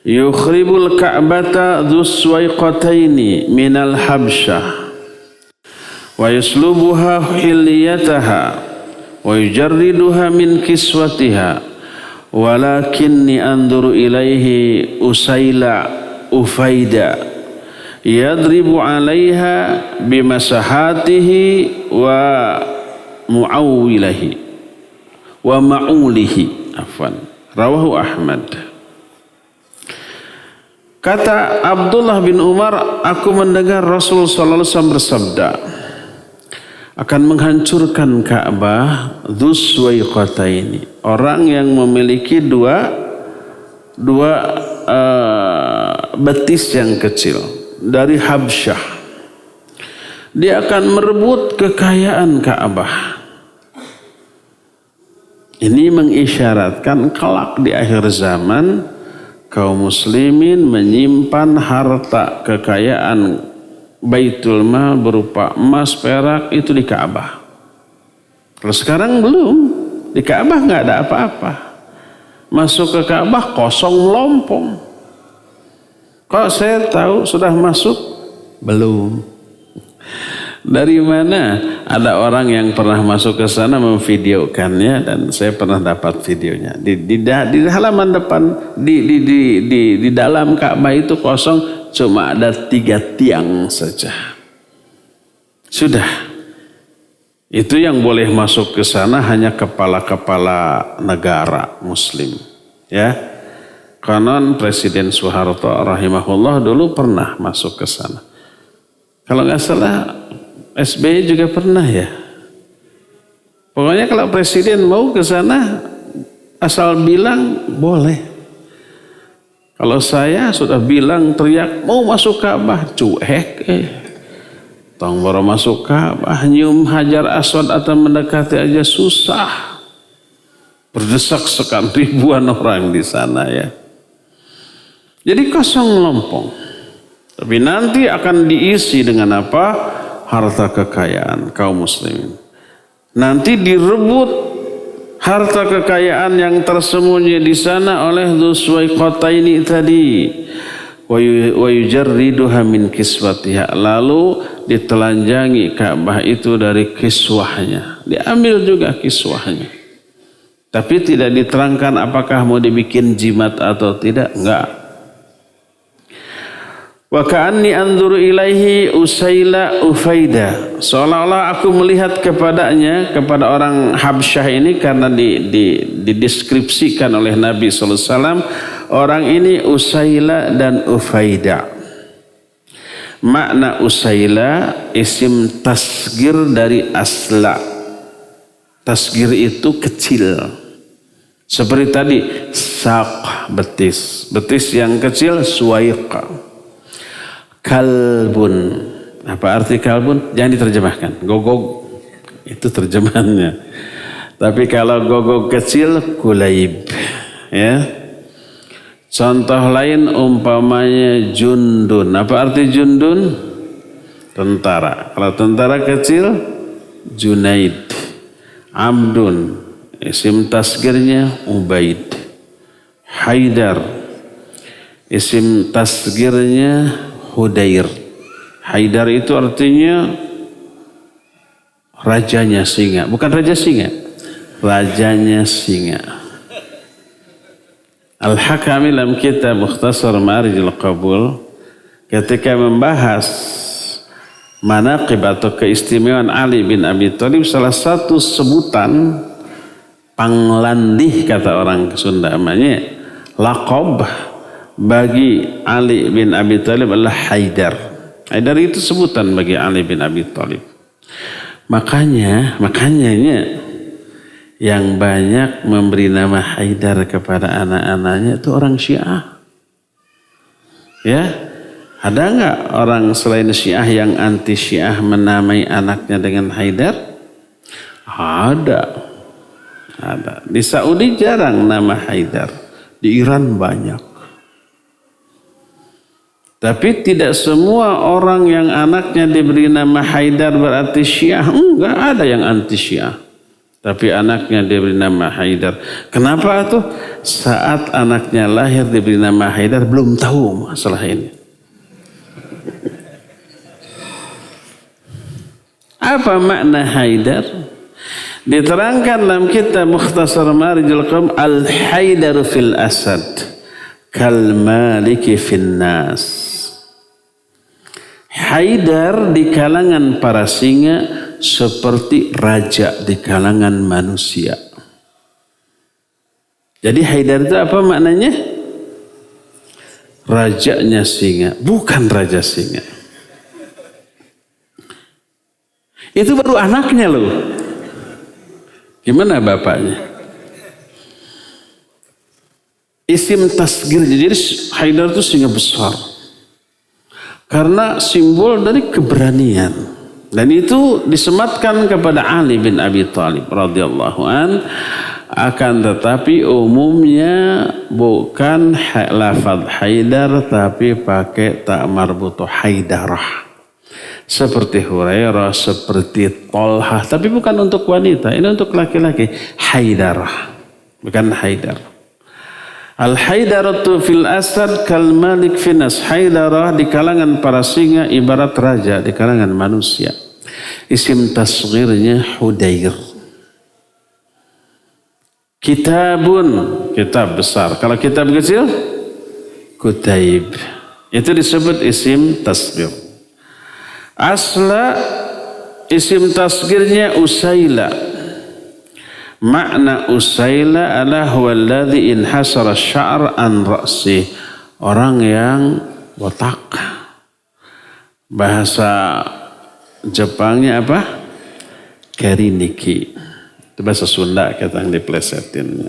Speaker 3: yukhribul ka'bata Dzu Suwaiqataini minal Habsyah wa yuslubuha hilyataha wa yujarriduha min kiswatiha walakinni anduru ilaihi usaila ufaida yadribu 'alaiha bimasahatihi wa mu'awwilahi wa ma'ulihi. Rawahu Ahmad. Kata Abdullah bin Umar, aku mendengar Rasul sallallahu alaihi wasallam bersabda, akan menghancurkan Ka'bah dzuswaiqataini, orang yang memiliki dua betis yang kecil dari Habsyah. Dia akan merebut kekayaan Ka'bah. Ini mengisyaratkan kelak di akhir zaman kaum muslimin menyimpan harta kekayaan Baitul Mal berupa emas, perak itu di Ka'bah. Kalau sekarang belum, di Ka'bah nggak ada apa-apa. Masuk ke Ka'bah kosong melompong. Kok saya tahu sudah masuk? Belum. Dari mana? Ada orang yang pernah masuk ke sana memvideokannya dan saya pernah dapat videonya. Di halaman depan, di dalam Ka'bah itu kosong, cuma ada 3 tiang saja. Sudah. Itu yang boleh masuk ke sana hanya kepala-kepala negara Muslim. Ya. Konon Presiden Soeharto rahimahullah dulu pernah masuk ke sana. Kalau nggak salah SBY juga pernah ya. Pokoknya kalau presiden mau ke sana asal bilang boleh. Kalau saya sudah bilang teriak mau masuk Ka'bah, cuek. Tong baru masuk Ka'bah, nyium Hajar Aswad atau mendekati aja susah. Berdesak-desakan ribuan orang di sana ya. Jadi kosong melompong. Tapi nanti akan diisi dengan apa? Harta kekayaan kaum muslimin. Nanti direbut harta kekayaan yang tersembunyi di sana oleh dzuswaiqataini tadi. Wa yujarriduha min kiswatiha. Lalu ditelanjangi Ka'bah itu dari kiswahnya. Diambil juga kiswahnya. Tapi tidak diterangkan apakah mau dibikin jimat atau tidak. Enggak. Wa ka'anni anzuru ilaihi Usaila Ufaida. Seolah-olah aku melihat kepadanya, kepada orang Habsyah ini, karena dideskripsikan oleh Nabi SAW, orang ini Usaila dan Ufaida. Makna Usaila isim tasgir dari asla. Tasgir itu kecil. Seperti tadi saq, betis. Betis yang kecil suwaiqa. Kalbun, apa arti kalbun? Jangan diterjemahkan. Gogog itu terjemahannya. Tapi kalau gogog kecil kulaib, ya. Contoh lain umpamanya jundun. Apa arti jundun? Tentara. Kalau tentara kecil Junaid. Abdun, isim tasgirnya Ubaid. Haidar, isim tasgirnya Hudair. Haidar itu artinya rajanya singa. Bukan raja singa, rajanya singa. Al-Hakami dalam kitab Mukhtasar Ma'arijul Qabul ketika membahas manaqib atau keistimewaan Ali bin Abi Thalib, salah satu sebutan panglandih kata orang Sunda namanya, laqab bagi Ali bin Abi Thalib adalah Haidar. Haidar itu sebutan bagi Ali bin Abi Thalib. Makanya yang banyak memberi nama Haidar kepada anak-anaknya itu orang Syiah. Ya, ada nggak orang selain Syiah yang anti Syiah menamai anaknya dengan Haidar? Ada. Di Saudi jarang nama Haidar. Di Iran banyak. Tapi tidak semua orang yang anaknya diberi nama Haidar berarti Syiah. Enggak ada yang anti Syiah. Tapi anaknya diberi nama Haidar. Kenapa tuh? Saat anaknya lahir diberi nama Haidar belum tahu masalah ini. Apa makna Haidar? Diterangkan dalam kitab Mukhtasar Ma'arijul Qabul, Al-Haidar fil Asad kal maliki fin nas. Haidar di kalangan para singa seperti raja di kalangan manusia. Jadi Haidar itu apa maknanya? Rajanya singa, bukan raja singa. Itu baru anaknya loh. Gimana bapaknya? Isim tasgir. Jadi Haidar itu singa besar. Karena simbol dari keberanian. Dan itu disematkan kepada Ali bin Abi Thalib radhiyallahu an. Akan tetapi umumnya bukan lafaz Haidar tapi pakai ta marbutoh Haidarah. Seperti Hurairah, seperti Tolhah. Tapi bukan untuk wanita, ini untuk laki-laki. Haidarah, bukan Haidar. Al-Haidaratu fil asad kal malik finas. Haidarah di kalangan para singa ibarat raja di kalangan manusia. Isim tasghirnya Hudair. Kitabun, kitab besar. Kalau kitab kecil, Kutaib. Itu disebut isim tasghir. Asla isim tasghirnya Usaila. Makna Usaila adalah huwallazi inhasara sya'r an ra'si. Orang yang botak. Bahasa Jepangnya apa? Kariniki. Itu bahasa Sunda kata yang diplesetin.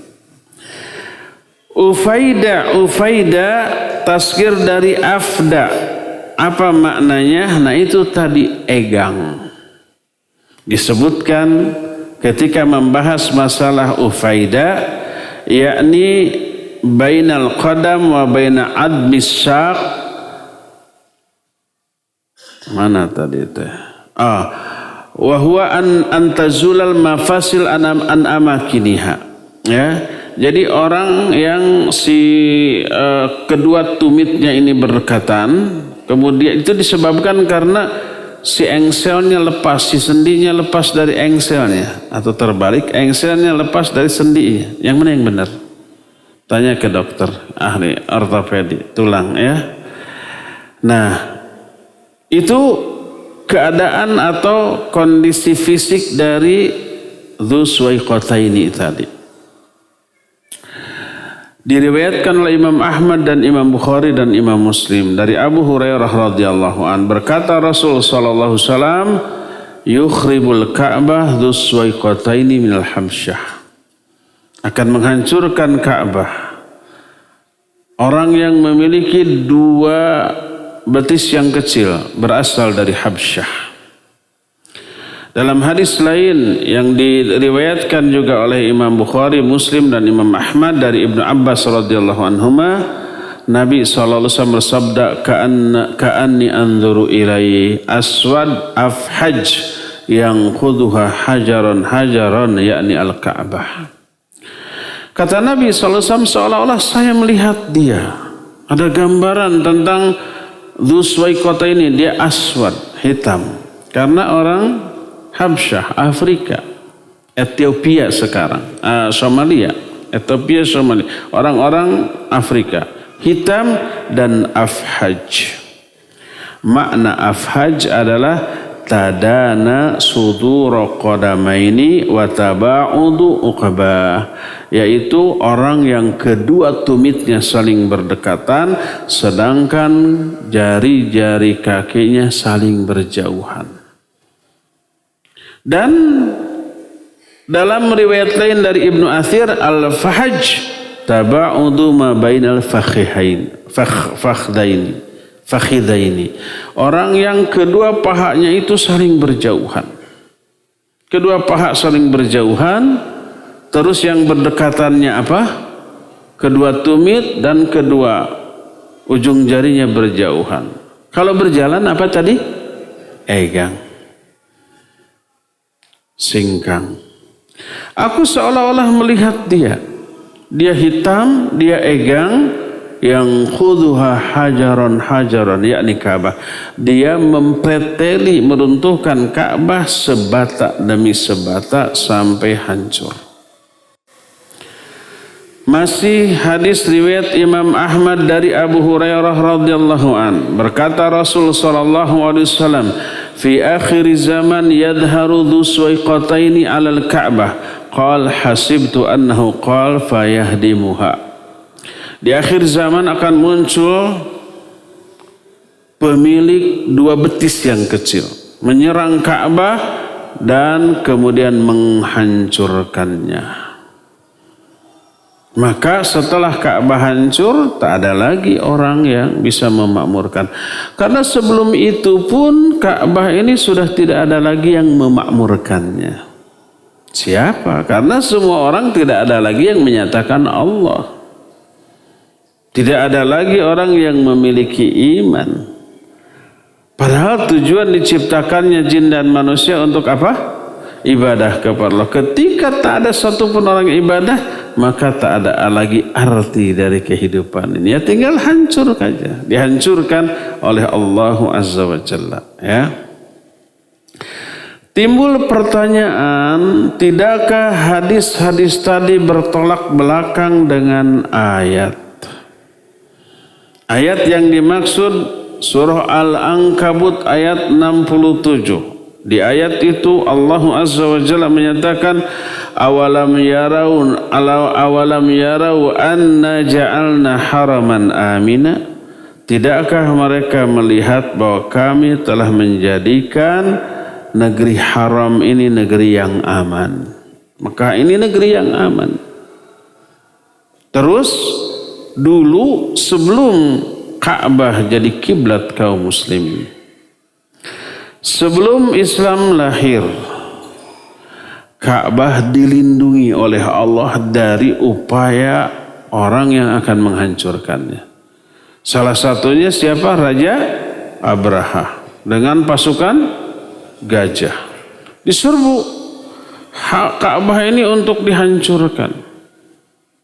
Speaker 3: Ufaida tasghir dari afda. Apa maknanya? Nah itu tadi egang. Disebutkan ketika membahas masalah ufaida, yakni bainal qadam wa baina admis syaq. Mana tadi itu? Wa huwa an tazulal mafasil an amakiniha. Ya. Jadi orang yang kedua tumitnya ini berdekatan, kemudian itu disebabkan karena si engselnya lepas, si sendinya lepas dari engselnya, atau terbalik, engselnya lepas dari sendinya. Yang mana yang benar? Tanya ke dokter ahli ortopedi tulang ya. Nah, itu keadaan atau kondisi fisik dari Dzuswaiqataini tadi. Diriwayatkan oleh Imam Ahmad dan Imam Bukhari dan Imam Muslim dari Abu Hurairah radhiyallahu an, berkata Rasul sallallahu alaihi wasallam, yukhribul Ka'bah Dzuswaiqataini minal Habsyah. Akan menghancurkan Ka'bah orang yang memiliki dua betis yang kecil berasal dari Habsyah. Dalam hadis lain yang diriwayatkan juga oleh Imam Bukhari, Muslim dan Imam Ahmad dari Ibnu Abbas radhiyallahu anhuma, Nabi SAW bersabda, ka'anni anzuru ilai aswad afhaj yang khuduha hajaron yakni al-Ka'bah. Kata Nabi SAW, seolah-olah saya melihat dia. Ada gambaran tentang Dzuswaiqata ini, dia aswad, hitam. Karena orang Habsyah, Afrika, Ethiopia sekarang, Somalia, Ethiopia, Somalia, orang-orang Afrika, hitam dan afhaj. Makna afhaj adalah tadana sudura qadamaini wa taba'udu uqbah, yaitu orang yang kedua tumitnya saling berdekatan sedangkan jari-jari kakinya saling berjauhan. Dan dalam riwayat lain dari Ibnu Athir, al-fahaj taba'udu ma bainal fakhidaini. Orang yang kedua pahanya itu saling berjauhan. Kedua paha saling berjauhan, terus yang berdekatannya apa? Kedua tumit dan kedua ujung jarinya berjauhan. Kalau berjalan apa tadi? Egang. Singkang. Aku seolah-olah melihat dia. Dia hitam, dia egang, yang khuduha hajaron yakni Ka'bah. Dia mempreteli, meruntuhkan Ka'bah sebata demi sebata sampai hancur. Masih hadis riwayat Imam Ahmad dari Abu Hurairah radhiyallahu an, berkata Rasul sallallahu alaihi wasallam, fi akhir zaman yadharu dhu suwaiqataini 'alal Ka'bah, qal hasibtu annahu qal fayahdimuha. Di akhir zaman akan muncul pemilik dua betis yang kecil menyerang Ka'bah dan kemudian menghancurkannya. Maka setelah Ka'bah hancur, tak ada lagi orang yang bisa memakmurkan. Karena sebelum itu pun Ka'bah ini sudah tidak ada lagi yang memakmurkannya. Siapa? Karena semua orang tidak ada lagi yang menyatakan Allah. Tidak ada lagi orang yang memiliki iman. Padahal tujuan diciptakannya jin dan manusia untuk apa? Ibadah kepada Allah. Ketika tak ada satupun orang ibadah, maka tak ada lagi arti dari kehidupan ini. Ya tinggal hancur saja. Dihancurkan oleh Allah Azza wa Jalla. Ya. Timbul pertanyaan, tidakkah hadis-hadis tadi bertolak belakang dengan ayat? Ayat yang dimaksud surah Al-Ankabut ayat 67. Di ayat itu Allah Azza wa Jalla menyatakan awalam yarau anna ja'alna haraman amina. Tidakkah mereka melihat bahwa kami telah menjadikan negeri haram ini negeri yang aman. Maka ini negeri yang aman. Terus dulu sebelum Ka'bah jadi kiblat kaum muslimin, sebelum Islam lahir, Ka'bah dilindungi oleh Allah dari upaya orang yang akan menghancurkannya. Salah satunya siapa? Raja Abraha dengan pasukan gajah. Diserbu Ka'bah ini untuk dihancurkan.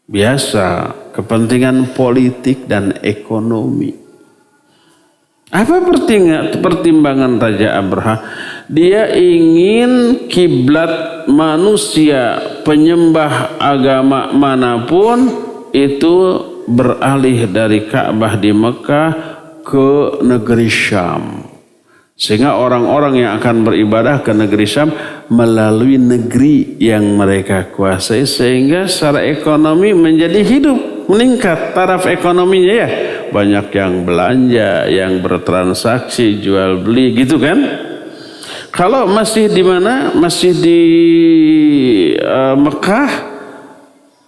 Speaker 3: Biasa, kepentingan politik dan ekonomi. Apa pertimbangan Raja Abraha? Dia ingin kiblat manusia penyembah agama manapun itu beralih dari Ka'bah di Mekah ke negeri Syam. Sehingga orang-orang yang akan beribadah ke negeri Syam melalui negeri yang mereka kuasai, sehingga secara ekonomi menjadi hidup, meningkat taraf ekonominya ya. Banyak yang belanja, yang bertransaksi, jual beli gitu kan. Kalau masih di mana? Masih di Mekah,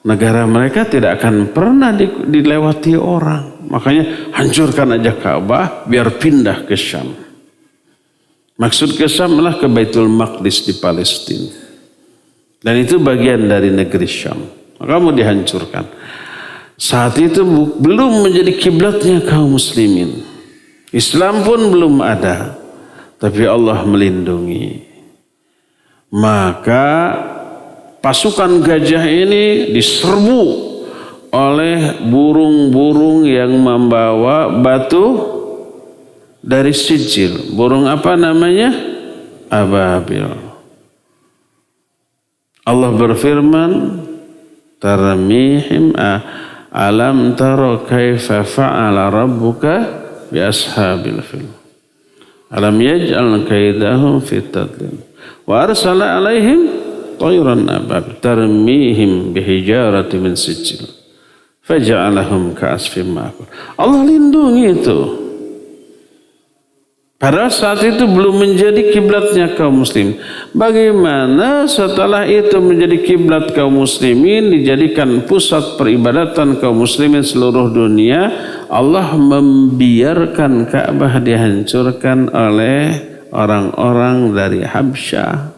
Speaker 3: negara mereka tidak akan pernah dilewati orang. Makanya hancurkan aja Ka'bah biar pindah ke Syam. Maksud ke Syam adalah ke Baitul Maqdis di Palestina. Dan itu bagian dari negeri Syam. Maka mau dihancurkan. Saat itu belum menjadi kiblatnya kaum muslimin. Islam pun belum ada. Tapi Allah melindungi. Maka pasukan gajah ini diserbu oleh burung-burung yang membawa batu dari sijil. Burung apa namanya? Ababil. Allah berfirman, tarmihim alam tara kaifa fa'ala rabbuka bi ashabil fil. Alam yaj'al kaidahum fi tadlil. Wa arsala alaihim tayran ababil tarmihim bihijaratin min sijil. Faja'alahum ka'asfin ma'kul. Allah lindungi itu. Pada saat itu belum menjadi kiblatnya kaum muslim. Bagaimana setelah itu menjadi kiblat kaum muslimin, dijadikan pusat peribadatan kaum muslimin seluruh dunia, Allah membiarkan Ka'bah dihancurkan oleh orang-orang dari Habsyah.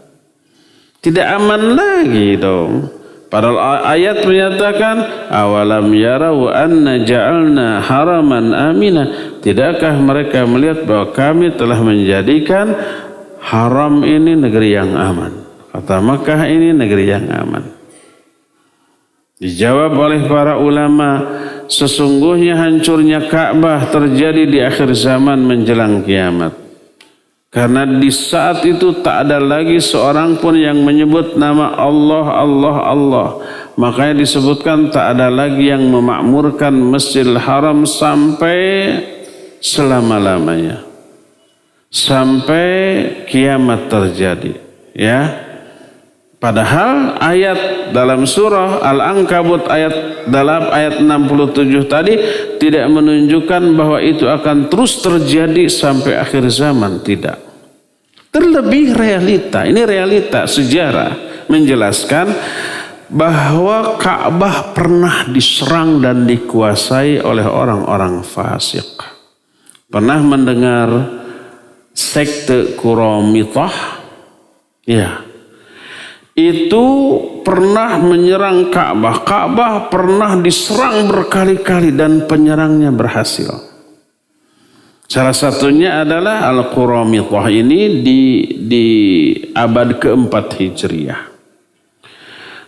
Speaker 3: Tidak aman lagi dong. Padahal ayat menyatakan awalam yarau anna ja'alna haraman amina. Tidakkah mereka melihat bahwa kami telah menjadikan haram ini negeri yang aman. Kata Makkah ini negeri yang aman. Dijawab oleh para ulama, sesungguhnya hancurnya Ka'bah terjadi di akhir zaman menjelang kiamat. Karena di saat itu tak ada lagi seorang pun yang menyebut nama Allah, Allah, Allah. Makanya disebutkan tak ada lagi yang memakmurkan Masjidil Haram sampai selama-lamanya. Sampai kiamat terjadi. Ya. Padahal ayat dalam surah Al-Ankabut ayat 67 tadi tidak menunjukkan bahwa itu akan terus terjadi sampai akhir zaman, tidak. Terlebih realita, ini realita sejarah menjelaskan bahwa Ka'bah pernah diserang dan dikuasai oleh orang-orang fasik. Pernah mendengar sekte Quramitah? Ya. Itu pernah menyerang Ka'bah. Ka'bah pernah diserang berkali-kali dan penyerangnya berhasil. Salah satunya adalah Al-Quramitah ini di abad keempat Hijriah.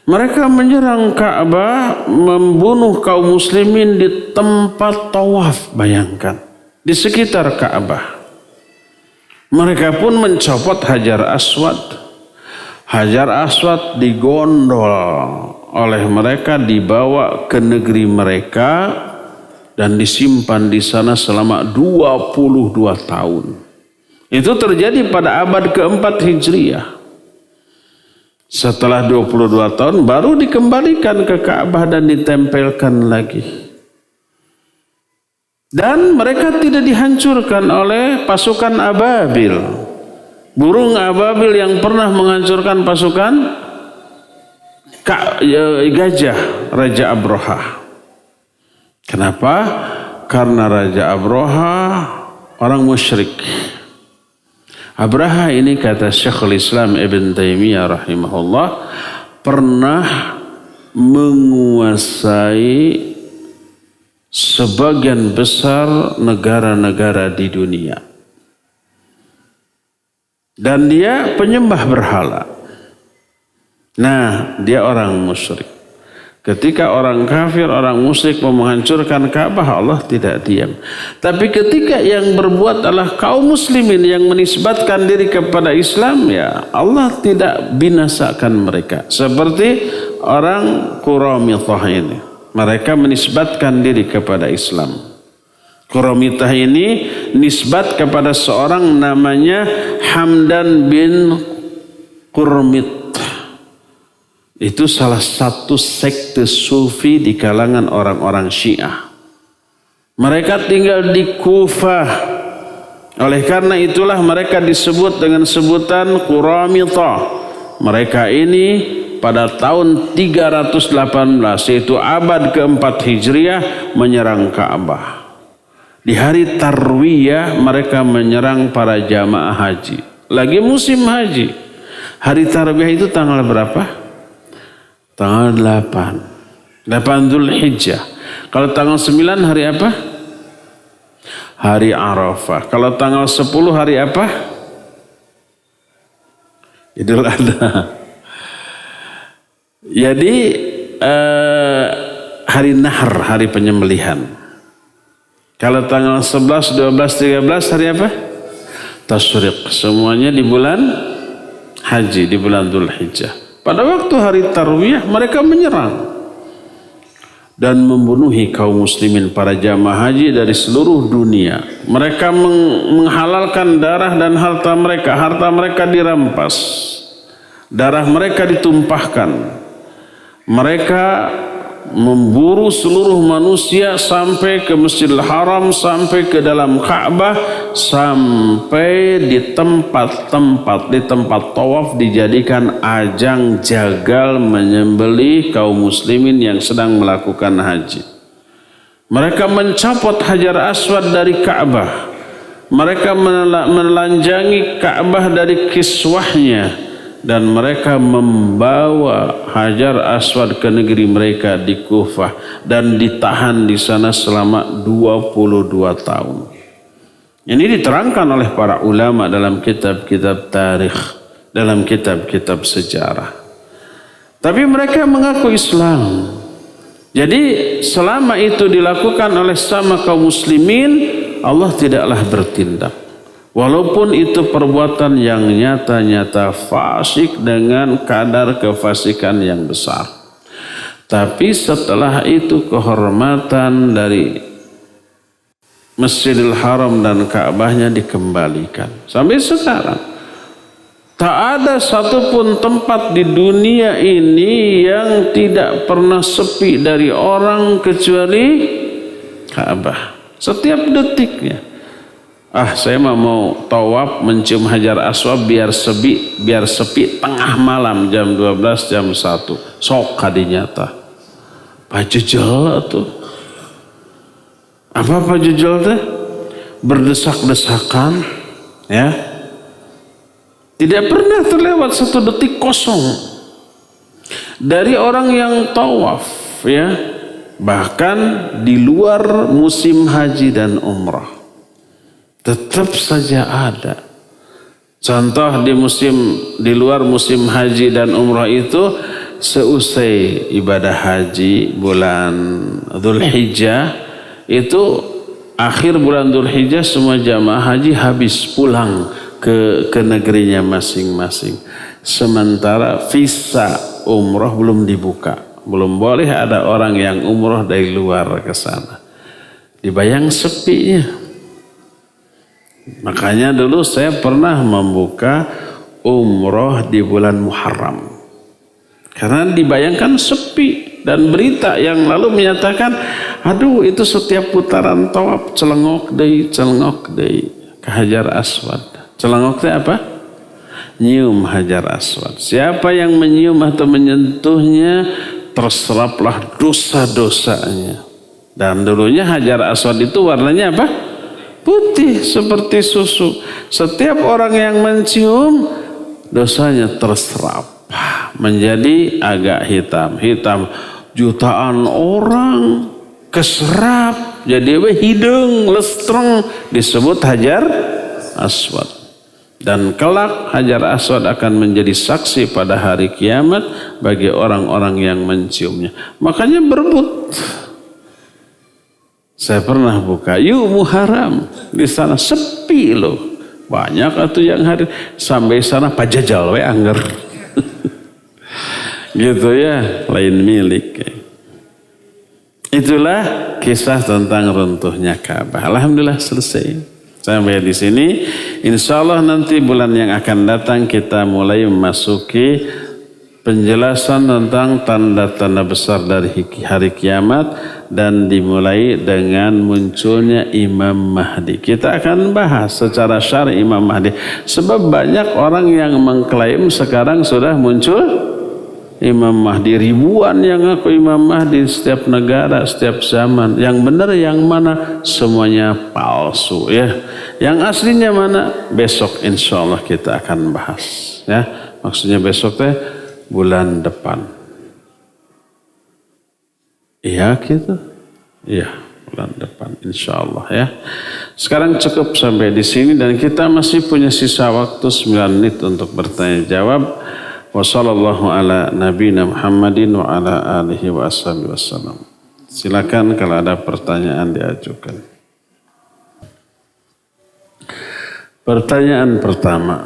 Speaker 3: Mereka menyerang Ka'bah, membunuh kaum muslimin di tempat tawaf, bayangkan. Di sekitar Ka'bah. Mereka pun mencopot Hajar Aswad. Hajar Aswad digondol oleh mereka, dibawa ke negeri mereka dan disimpan di sana selama 22 tahun. Itu terjadi pada abad keempat Hijriah. Setelah 22 tahun baru dikembalikan ke Ka'bah dan ditempelkan lagi. Dan mereka tidak dihancurkan oleh pasukan Ababil. Burung Ababil yang pernah menghancurkan pasukan gajah Raja Abraha. Kenapa? Karena Raja Abraha orang musyrik. Abraha ini kata Syekhul Islam Ibn Taimiyah rahimahullah pernah menguasai sebagian besar negara-negara di dunia. Dan dia penyembah berhala. Nah, dia orang musyrik. Ketika orang kafir, orang musyrik mau menghancurkan Ka'bah, Allah tidak diam. Tapi ketika yang berbuat adalah kaum muslimin yang menisbatkan diri kepada Islam, ya Allah tidak binasakan mereka. Seperti orang Quramitah ini. Mereka menisbatkan diri kepada Islam. Quramitah ini nisbat kepada seorang namanya Hamdan bin Qurmit. Itu salah satu sekte sufi di kalangan orang-orang Syiah. Mereka tinggal di Kufah. Oleh karena itulah mereka disebut dengan sebutan Quramitah. Mereka ini pada tahun 318 yaitu abad keempat Hijriah menyerang Ka'bah. Di hari Tarwiyah mereka menyerang para jamaah haji. Lagi musim haji. Hari Tarwiyah itu tanggal berapa? Tanggal 8. 8 Dzulhijjah. Kalau tanggal 9 hari apa? Hari Arafah. Kalau tanggal 10 hari apa? Idul Adha. Jadi hari Nahar, hari penyembelihan. Kalau tanggal 11, 12, 13 hari apa? Tasyrik. Semuanya di bulan haji, di bulan Dzulhijjah. Pada waktu hari Tarwiyah mereka menyerang dan membunuhi kaum muslimin para jamaah haji dari seluruh dunia. Mereka menghalalkan darah dan harta mereka. Harta mereka dirampas. Darah mereka ditumpahkan. Mereka memburu seluruh manusia sampai ke Masjidil Haram, sampai ke dalam Ka'bah, sampai di tempat tawaf dijadikan ajang jagal menyembelih kaum muslimin yang sedang melakukan haji. Mereka mencopot Hajar Aswad dari Ka'bah. Mereka menelanjangi Ka'bah dari kiswahnya. Dan mereka membawa Hajar Aswad ke negeri mereka di Kufah dan ditahan di sana selama 22 tahun. Ini diterangkan oleh para ulama dalam kitab-kitab tarikh, dalam kitab-kitab sejarah. Tapi mereka mengaku Islam. Jadi selama itu dilakukan oleh sama kaum muslimin, Allah tidaklah bertindak. Walaupun itu perbuatan yang nyata-nyata fasik dengan kadar kefasikan yang besar. Tapi setelah itu kehormatan dari Masjidil Haram dan Ka'bahnya dikembalikan. Sampai sekarang tak ada satupun tempat di dunia ini yang tidak pernah sepi dari orang kecuali Ka'bah. Setiap detiknya. Saya mau tawaf mencium Hajar Aswad biar sepi tengah malam jam 12 jam 1. Sok kadinyata. Pajejel tuh. Apa pajejel teh? Berdesak-desakan, ya. Tidak pernah terlewat satu detik kosong dari orang yang tawaf, ya. Bahkan di luar musim haji dan umrah. Tetap saja ada. Contoh di luar musim haji dan umrah itu seusai ibadah haji bulan Dzulhijjah itu akhir bulan Dzulhijjah semua jamaah haji habis pulang ke negerinya masing-masing. Sementara visa umrah belum dibuka. Belum boleh ada orang yang umrah dari luar ke sana. Dibayang sepinya. Makanya dulu saya pernah membuka umroh di bulan Muharram. Karena dibayangkan sepi. Dan berita yang lalu menyatakan, aduh itu setiap putaran tawaf celengok deui ke Hajar Aswad. Celengok itu apa? Nyium Hajar Aswad. Siapa yang menyium atau menyentuhnya, terseraplah dosa-dosanya. Dan dulunya Hajar Aswad itu warnanya apa? Putih seperti susu. Setiap orang yang mencium dosanya terserap menjadi agak hitam. Jutaan orang keserap jadi hidung lestreng disebut Hajar Aswad. Dan kelak Hajar Aswad akan menjadi saksi pada hari kiamat bagi orang-orang yang menciumnya. Makanya berebut. Saya pernah buka Muharram di sana sepi loh, banyak atuh yang hadir sampai sana pajajal we angger, gitu ya, lain milik. Itulah kisah tentang runtuhnya Ka'bah. Alhamdulillah selesai sampai di sini. Insya Allah nanti bulan yang akan datang kita mulai memasuki penjelasan tentang tanda-tanda besar dari hari kiamat dan dimulai dengan munculnya Imam Mahdi. Kita akan bahas secara syar'i Imam Mahdi. Sebab banyak orang yang mengklaim sekarang sudah muncul Imam Mahdi. Ribuan yang ngaku Imam Mahdi setiap negara, setiap zaman. Yang benar yang mana? Semuanya palsu ya. Yang aslinya mana? Besok insya Allah kita akan bahas ya. Maksudnya besok teh bulan depan. Iya gitu. Iya, bulan depan insya Allah ya. Sekarang cukup sampai di sini dan kita masih punya sisa waktu 9 menit untuk bertanya jawab. Wassallallahu ala nabiyina Muhammadin wa ala alihi wa ashabihi wassalam. Silakan kalau ada pertanyaan diajukan. Pertanyaan pertama.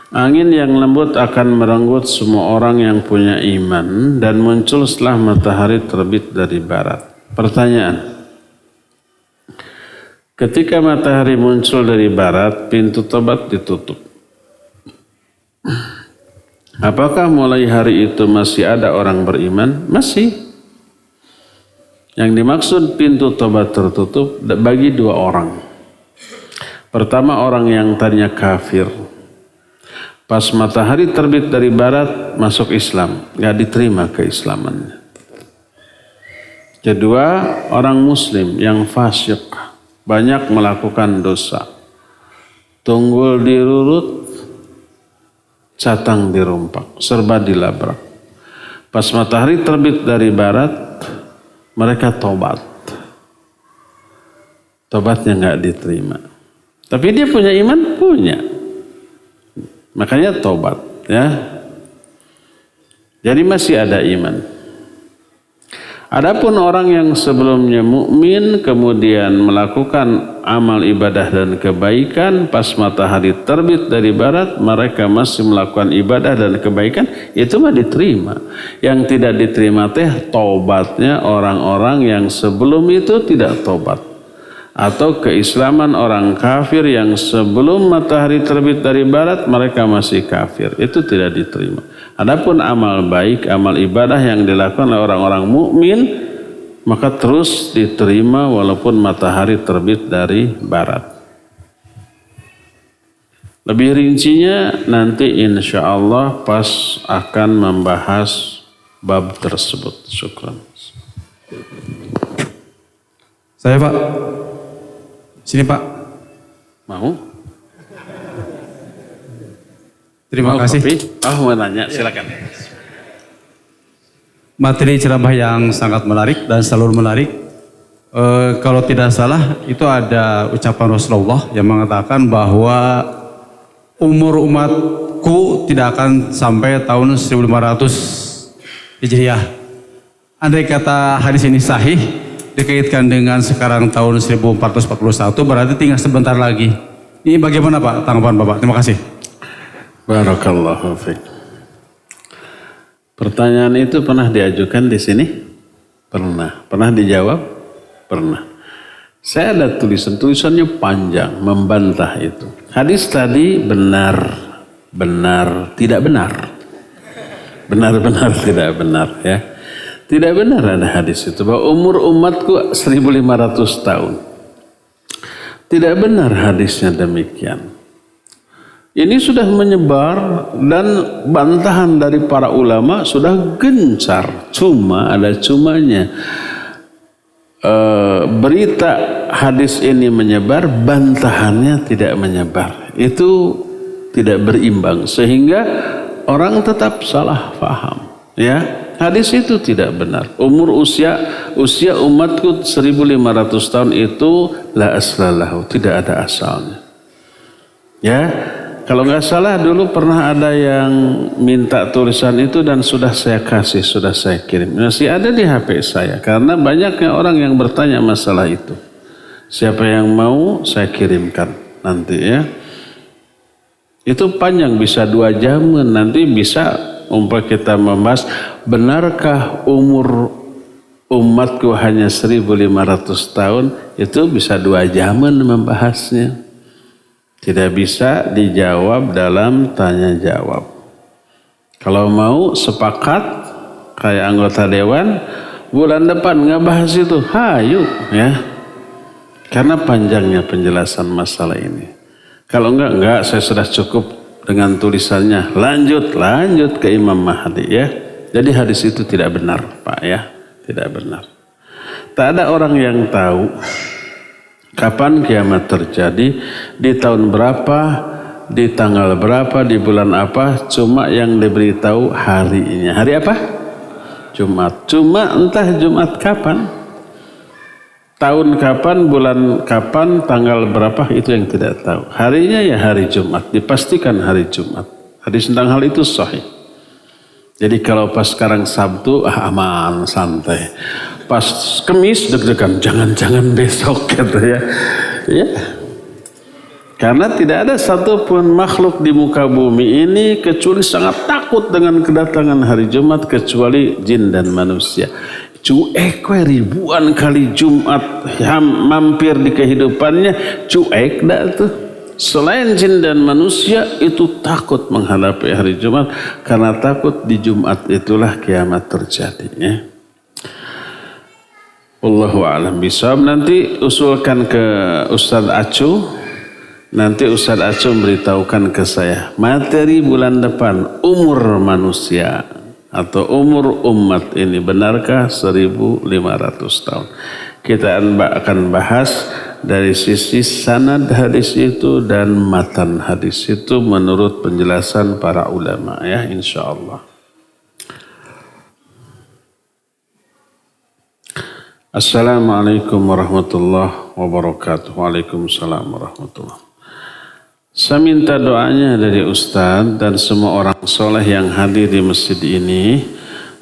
Speaker 3: Angin yang lembut akan merenggut semua orang yang punya iman dan muncul setelah matahari terbit dari barat. Pertanyaan. Ketika matahari muncul dari barat, pintu tobat ditutup. Apakah mulai hari itu masih ada orang beriman? Masih. Yang dimaksud pintu tobat tertutup bagi 2 orang. Pertama orang yang tadinya kafir. Pas matahari terbit dari barat masuk Islam, nggak diterima keislamannya. Kedua, orang muslim yang fasik, banyak melakukan dosa. Tunggul dirurut, catang dirumpak, serba dilabrak. Pas matahari terbit dari barat, mereka tobat. Tobatnya nggak diterima. Tapi dia punya iman? Punya. Makanya tobat ya. Jadi masih ada iman. Adapun orang yang sebelumnya mukmin kemudian melakukan amal ibadah dan kebaikan, pas matahari terbit dari barat mereka masih melakukan ibadah dan kebaikan, itu mah diterima. Yang tidak diterima teh taubatnya orang-orang yang sebelum itu tidak taubat, atau keislaman orang kafir yang sebelum matahari terbit dari barat mereka masih kafir, itu tidak diterima. Adapun amal baik, amal ibadah yang dilakukan oleh orang-orang mukmin maka terus diterima walaupun matahari terbit dari barat. Lebih rincinya nanti insya Allah pas akan membahas bab tersebut. Syukran.
Speaker 4: Saya Pak, sini Pak.
Speaker 3: Mau?
Speaker 4: Terima kasih.
Speaker 3: Mau nanya, silakan.
Speaker 4: Materi ceramah yang sangat menarik dan selalu menarik. Kalau tidak salah itu ada ucapan Rasulullah yang mengatakan bahwa umur umatku tidak akan sampai tahun 1500 Hijriah. Andai kata hadis ini sahih, dikaitkan dengan sekarang tahun 1441, berarti tinggal sebentar lagi. Ini bagaimana Pak tanggapan Bapak? Terima kasih.
Speaker 3: Barakallahu fiik. Pertanyaan itu pernah diajukan di sini? Pernah. Pernah dijawab? Pernah. Saya ada tulisannya panjang membantah itu. Hadis tadi benar, tidak benar. Benar tidak benar ya. Tidak benar ada hadis itu bahwa umur umatku 1500 tahun. Tidak benar hadisnya demikian. Ini sudah menyebar dan bantahan dari para ulama sudah gencar. Cuma ada cumanya. Berita hadis ini menyebar, bantahannya tidak menyebar. Itu tidak berimbang sehingga orang tetap salah paham. Ya, hadis itu tidak benar. Usia umatku 1500 tahun itu la aslalahu, tidak ada asalnya. Ya. Kalau nggak salah dulu pernah ada yang minta tulisan itu dan sudah saya kasih, sudah saya kirim. Masih ada di HP saya karena banyaknya orang yang bertanya masalah itu. Siapa yang mau saya kirimkan nanti ya. Itu panjang, bisa 2 jam, nanti bisa kita membahas benarkah umur umatku hanya 1500 tahun, itu bisa 2 jam membahasnya. Tidak bisa dijawab dalam tanya jawab. Kalau mau sepakat kayak anggota dewan, bulan depan ngebahas itu, hayu ya. Karena panjangnya penjelasan masalah ini. Kalau enggak saya sudah cukup dengan tulisannya. Lanjut ke Imam Mahdi ya. Jadi hadis itu tidak benar Pak ya, tidak benar. Tak ada orang yang tahu kapan kiamat terjadi, di tahun berapa, di tanggal berapa, di bulan apa, cuma yang diberitahu harinya. Hari apa? Jumat. Cuma entah Jumat kapan, tahun kapan, bulan kapan, tanggal berapa, itu yang tidak tahu. Harinya ya hari Jumat, dipastikan hari Jumat. Hadis tentang hal itu sahih. Jadi kalau pas sekarang Sabtu, aman, santai. Pas Kemis deg-degan, jangan-jangan besok gitu ya. Ya. Karena tidak ada satupun makhluk di muka bumi ini kecuali sangat takut dengan kedatangan hari Jumat kecuali jin dan manusia. Cuek ribuan kali Jumat mampir di kehidupannya, cuek dah tuh. Selain jin dan manusia itu takut menghadapi hari Jumat karena takut di Jumat itulah kiamat terjadi ya. Wallahu a'lam bishawab. Nanti usulkan ke Ustadz Acu. Nanti Ustadz Acu memberitahukan ke saya materi bulan depan, umur manusia atau umur umat ini benarkah 1500 tahun. Kita akan bahas dari sisi sanad hadis itu dan matan hadis itu menurut penjelasan para ulama ya, insyaallah. Assalamualaikum warahmatullahi wabarakatuh. Waalaikumsalam warahmatullahi. Saya minta doanya dari Ustadz dan semua orang soleh yang hadir di masjid ini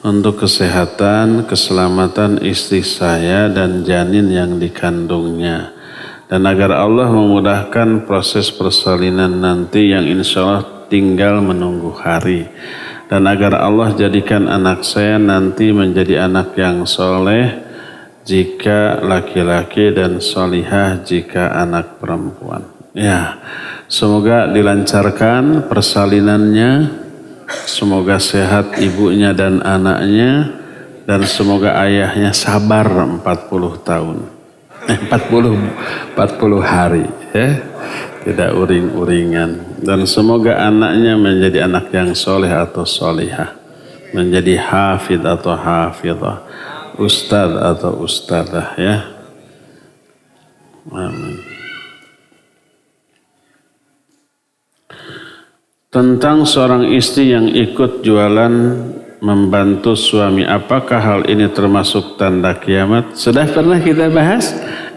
Speaker 3: untuk kesehatan, keselamatan istri saya dan janin yang dikandungnya. Dan agar Allah memudahkan proses persalinan nanti yang insya Allah tinggal menunggu hari. Dan agar Allah jadikan anak saya nanti menjadi anak yang soleh jika laki-laki dan solihah jika anak perempuan. Ya, semoga dilancarkan persalinannya, semoga sehat ibunya dan anaknya, dan semoga ayahnya sabar 40 tahun. 40 hari ya. Tidak uring-uringan. Dan semoga anaknya menjadi anak yang soleh atau solihah, menjadi hafid atau hafidhah, ustadz atau ustadzah ya. Amin. Tentang seorang istri yang ikut jualan membantu suami, apakah hal ini termasuk tanda kiamat? Sudah pernah kita bahas?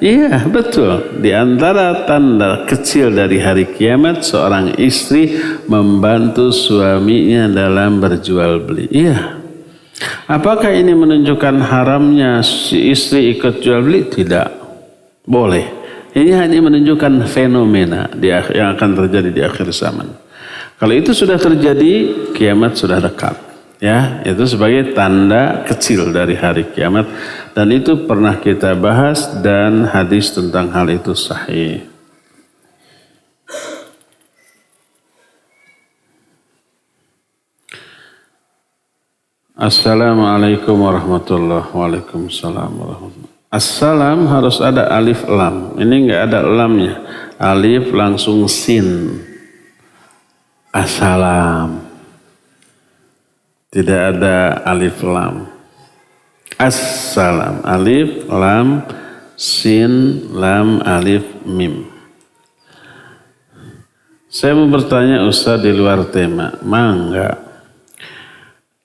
Speaker 3: Iya, betul. Di antara tanda kecil dari hari kiamat, seorang istri membantu suaminya dalam berjual beli. Iya. Apakah ini menunjukkan haramnya si istri ikut jual beli? Tidak. Boleh. Ini hanya menunjukkan fenomena yang akan terjadi di akhir zaman. Kalau itu sudah terjadi, kiamat sudah dekat. Ya, itu sebagai tanda kecil dari hari kiamat, dan itu pernah kita bahas dan hadis tentang hal itu sahih. Assalamualaikum warahmatullahi wabarakatuh. Waalaikumsalam warahmatullahi wabarakatuh. Assalam harus ada alif lam. Ini enggak ada lamnya. Alif langsung sin. Assalam. Tidak ada alif lam. Assalam. Alif, lam, sin, lam, alif, mim. Saya mau bertanya Ustaz di luar tema. Mangga.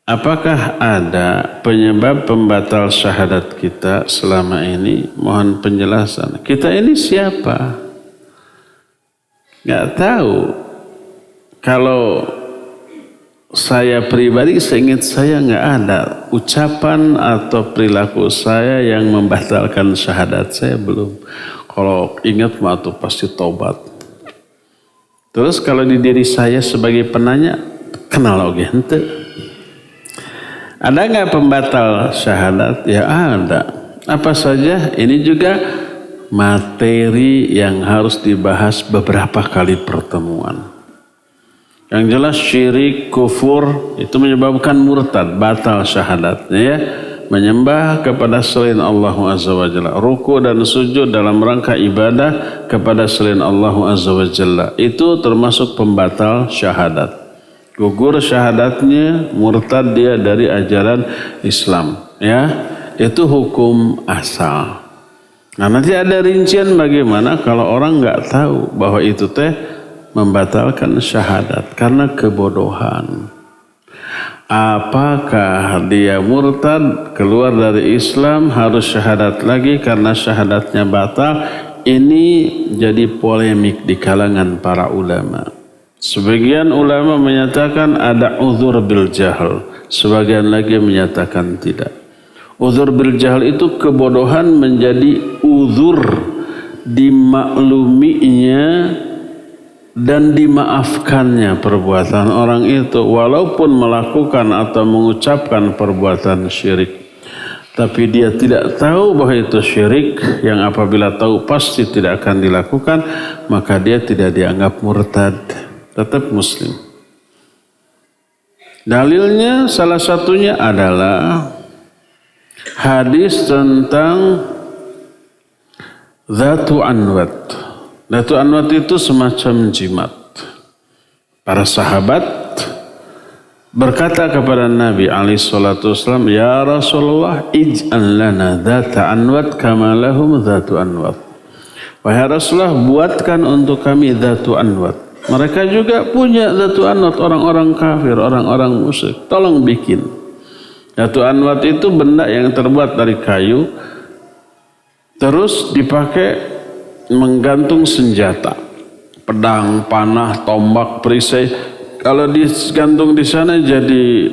Speaker 3: Apakah ada penyebab pembatal syahadat kita selama ini? Mohon penjelasan. Kita ini siapa? Nggak tahu. Kalau saya pribadi, seingat saya nggak ada ucapan atau perilaku saya yang membatalkan syahadat saya, belum. Kalau ingat mah tuh pasti tobat. Terus kalau di diri saya sebagai penanya, kenal oge henteu. Ada nggak pembatal syahadat? Ya ada. Apa saja? Ini juga materi yang harus dibahas beberapa kali pertemuan. Yang jelas syirik, kufur itu menyebabkan murtad, batal syahadatnya ya. Menyembah kepada selain Allah Azza wa Jalla, ruku dan sujud dalam rangka ibadah kepada selain Allah Azza wa Jalla, itu termasuk pembatal syahadat. Gugur syahadatnya, murtad dia dari ajaran Islam ya. Itu hukum asal. Nah, nanti ada rincian bagaimana kalau orang nggak tahu bahwa itu teh membatalkan syahadat karena kebodohan. Apakah dia murtad, keluar dari Islam, harus syahadat lagi karena syahadatnya batal? Ini jadi polemik di kalangan para ulama. Sebagian ulama menyatakan ada uzur bil jahl, sebagian lagi menyatakan tidak. Uzur bil jahl itu kebodohan menjadi uzur dimakluminya dan dimaafkannya perbuatan orang itu walaupun melakukan atau mengucapkan perbuatan syirik, tapi dia tidak tahu bahwa itu syirik, yang apabila tahu pasti tidak akan dilakukan, maka dia tidak dianggap murtad, tetap muslim. Dalilnya salah satunya adalah hadis tentang Dzatu Anwat. Dzatu Anwat itu semacam jimat. Para sahabat berkata kepada Nabi SAW, ya Rasulullah, ij'al lana dzata anwat kama lahum dzatu anwat. Wahai Rasulullah, buatkan untuk kami dzatu anwat. Mereka juga punya dzatu anwat, orang-orang kafir, orang-orang musyrik. Tolong bikin. Dzatu anwat itu benda yang terbuat dari kayu, terus dipakai menggantung senjata, pedang, panah, tombak, perisai. Kalau digantung di sana jadi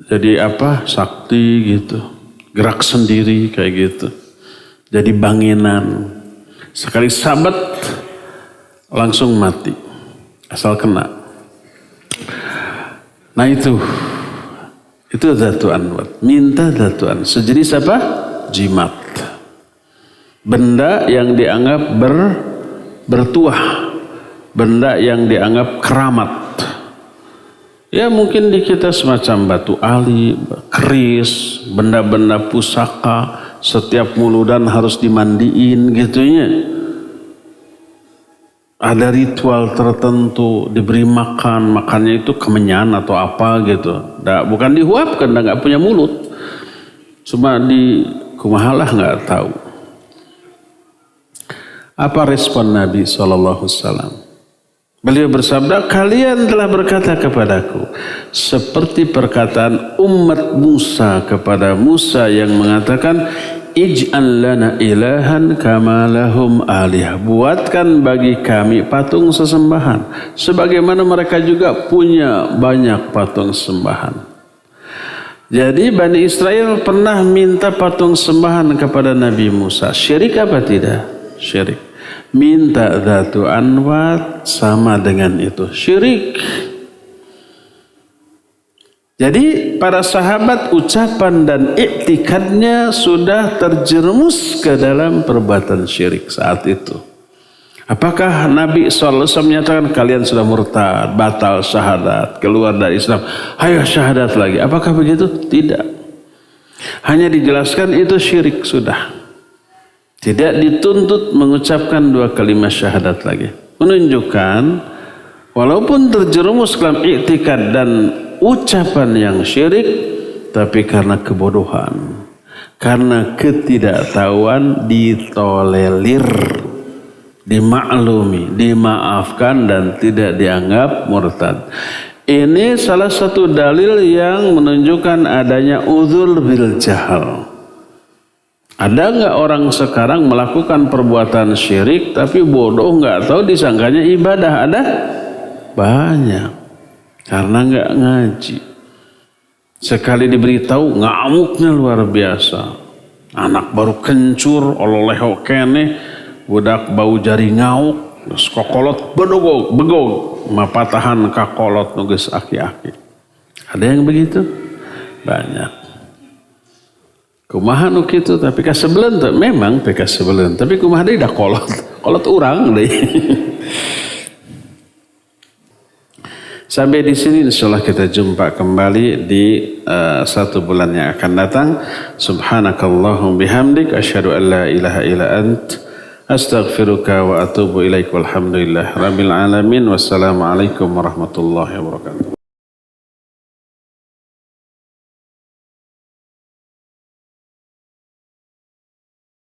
Speaker 3: jadi apa? Sakti gitu. Gerak sendiri kayak gitu. Jadi banginan. Sekali sabat langsung mati. Asal kena. Nah itu Dhatu Anwat. Minta Dhatu Anwat. Sejenis apa? Jimat. Benda yang dianggap bertuah. Benda yang dianggap keramat. Ya mungkin di kita semacam batu ali, keris, benda-benda pusaka, setiap muludan harus dimandiin gitunya. Ada ritual tertentu, diberi makan, makannya itu kemenyan atau apa gitu. Bukan dihuapkan, nggak punya mulut. Cuma di kumahalah nggak tahu. Apa respon Nabi SAW? Beliau bersabda, kalian telah berkata kepadaku seperti perkataan umat Musa kepada Musa yang mengatakan, ij'al lana ilahan kama lahum alihah. Buatkan bagi kami patung sesembahan sebagaimana mereka juga punya banyak patung sembahan. Jadi Bani Israel pernah minta patung sembahan kepada Nabi Musa. Syirik apa tidak? Syirik. Minta Dhatu Anwat sama dengan itu. Syirik. Jadi para sahabat ucapan dan iktikadnya sudah terjerumus ke dalam perbuatan syirik saat itu. Apakah Nabi SAW menyatakan kalian sudah murtad, batal syahadat, keluar dari Islam, ayo syahadat lagi? Apakah begitu? Tidak. Hanya dijelaskan itu syirik sudah. Tidak dituntut mengucapkan 2 kalimat syahadat lagi. Menunjukkan walaupun terjerumus dalam iktikad dan ucapan yang syirik, tapi karena kebodohan, karena ketidaktahuan ditolerir, dimaklumi, dimaafkan dan tidak dianggap murtad. Ini salah satu dalil yang menunjukkan adanya udzur bil jahal. Ada nggak orang sekarang melakukan perbuatan syirik tapi bodoh, nggak tahu, disangkanya ibadah? Ada banyak karena nggak ngaji. Sekali diberitahu ngamuknya luar biasa. Anak baru kencur, oleh kene, budak bau jari ngauk, terus kokolot begog, mapatahan kakolot nugas aki-aki. Ada yang begitu? Banyak. Kumaha nu kitu tapi kasebeleun teh memang teh kasebeleun tapi kumaha deui dah kolot urang deui. Sampai di sini insyaallah kita jumpa kembali di 1 bulan yang akan datang. Subhanakallahum bihamdik asyhadu an la ilaha illa ant astaghfiruka wa atubu ilaik walhamdulillah rabbil alamin. Wassalamualaikum warahmatullahi wabarakatuh.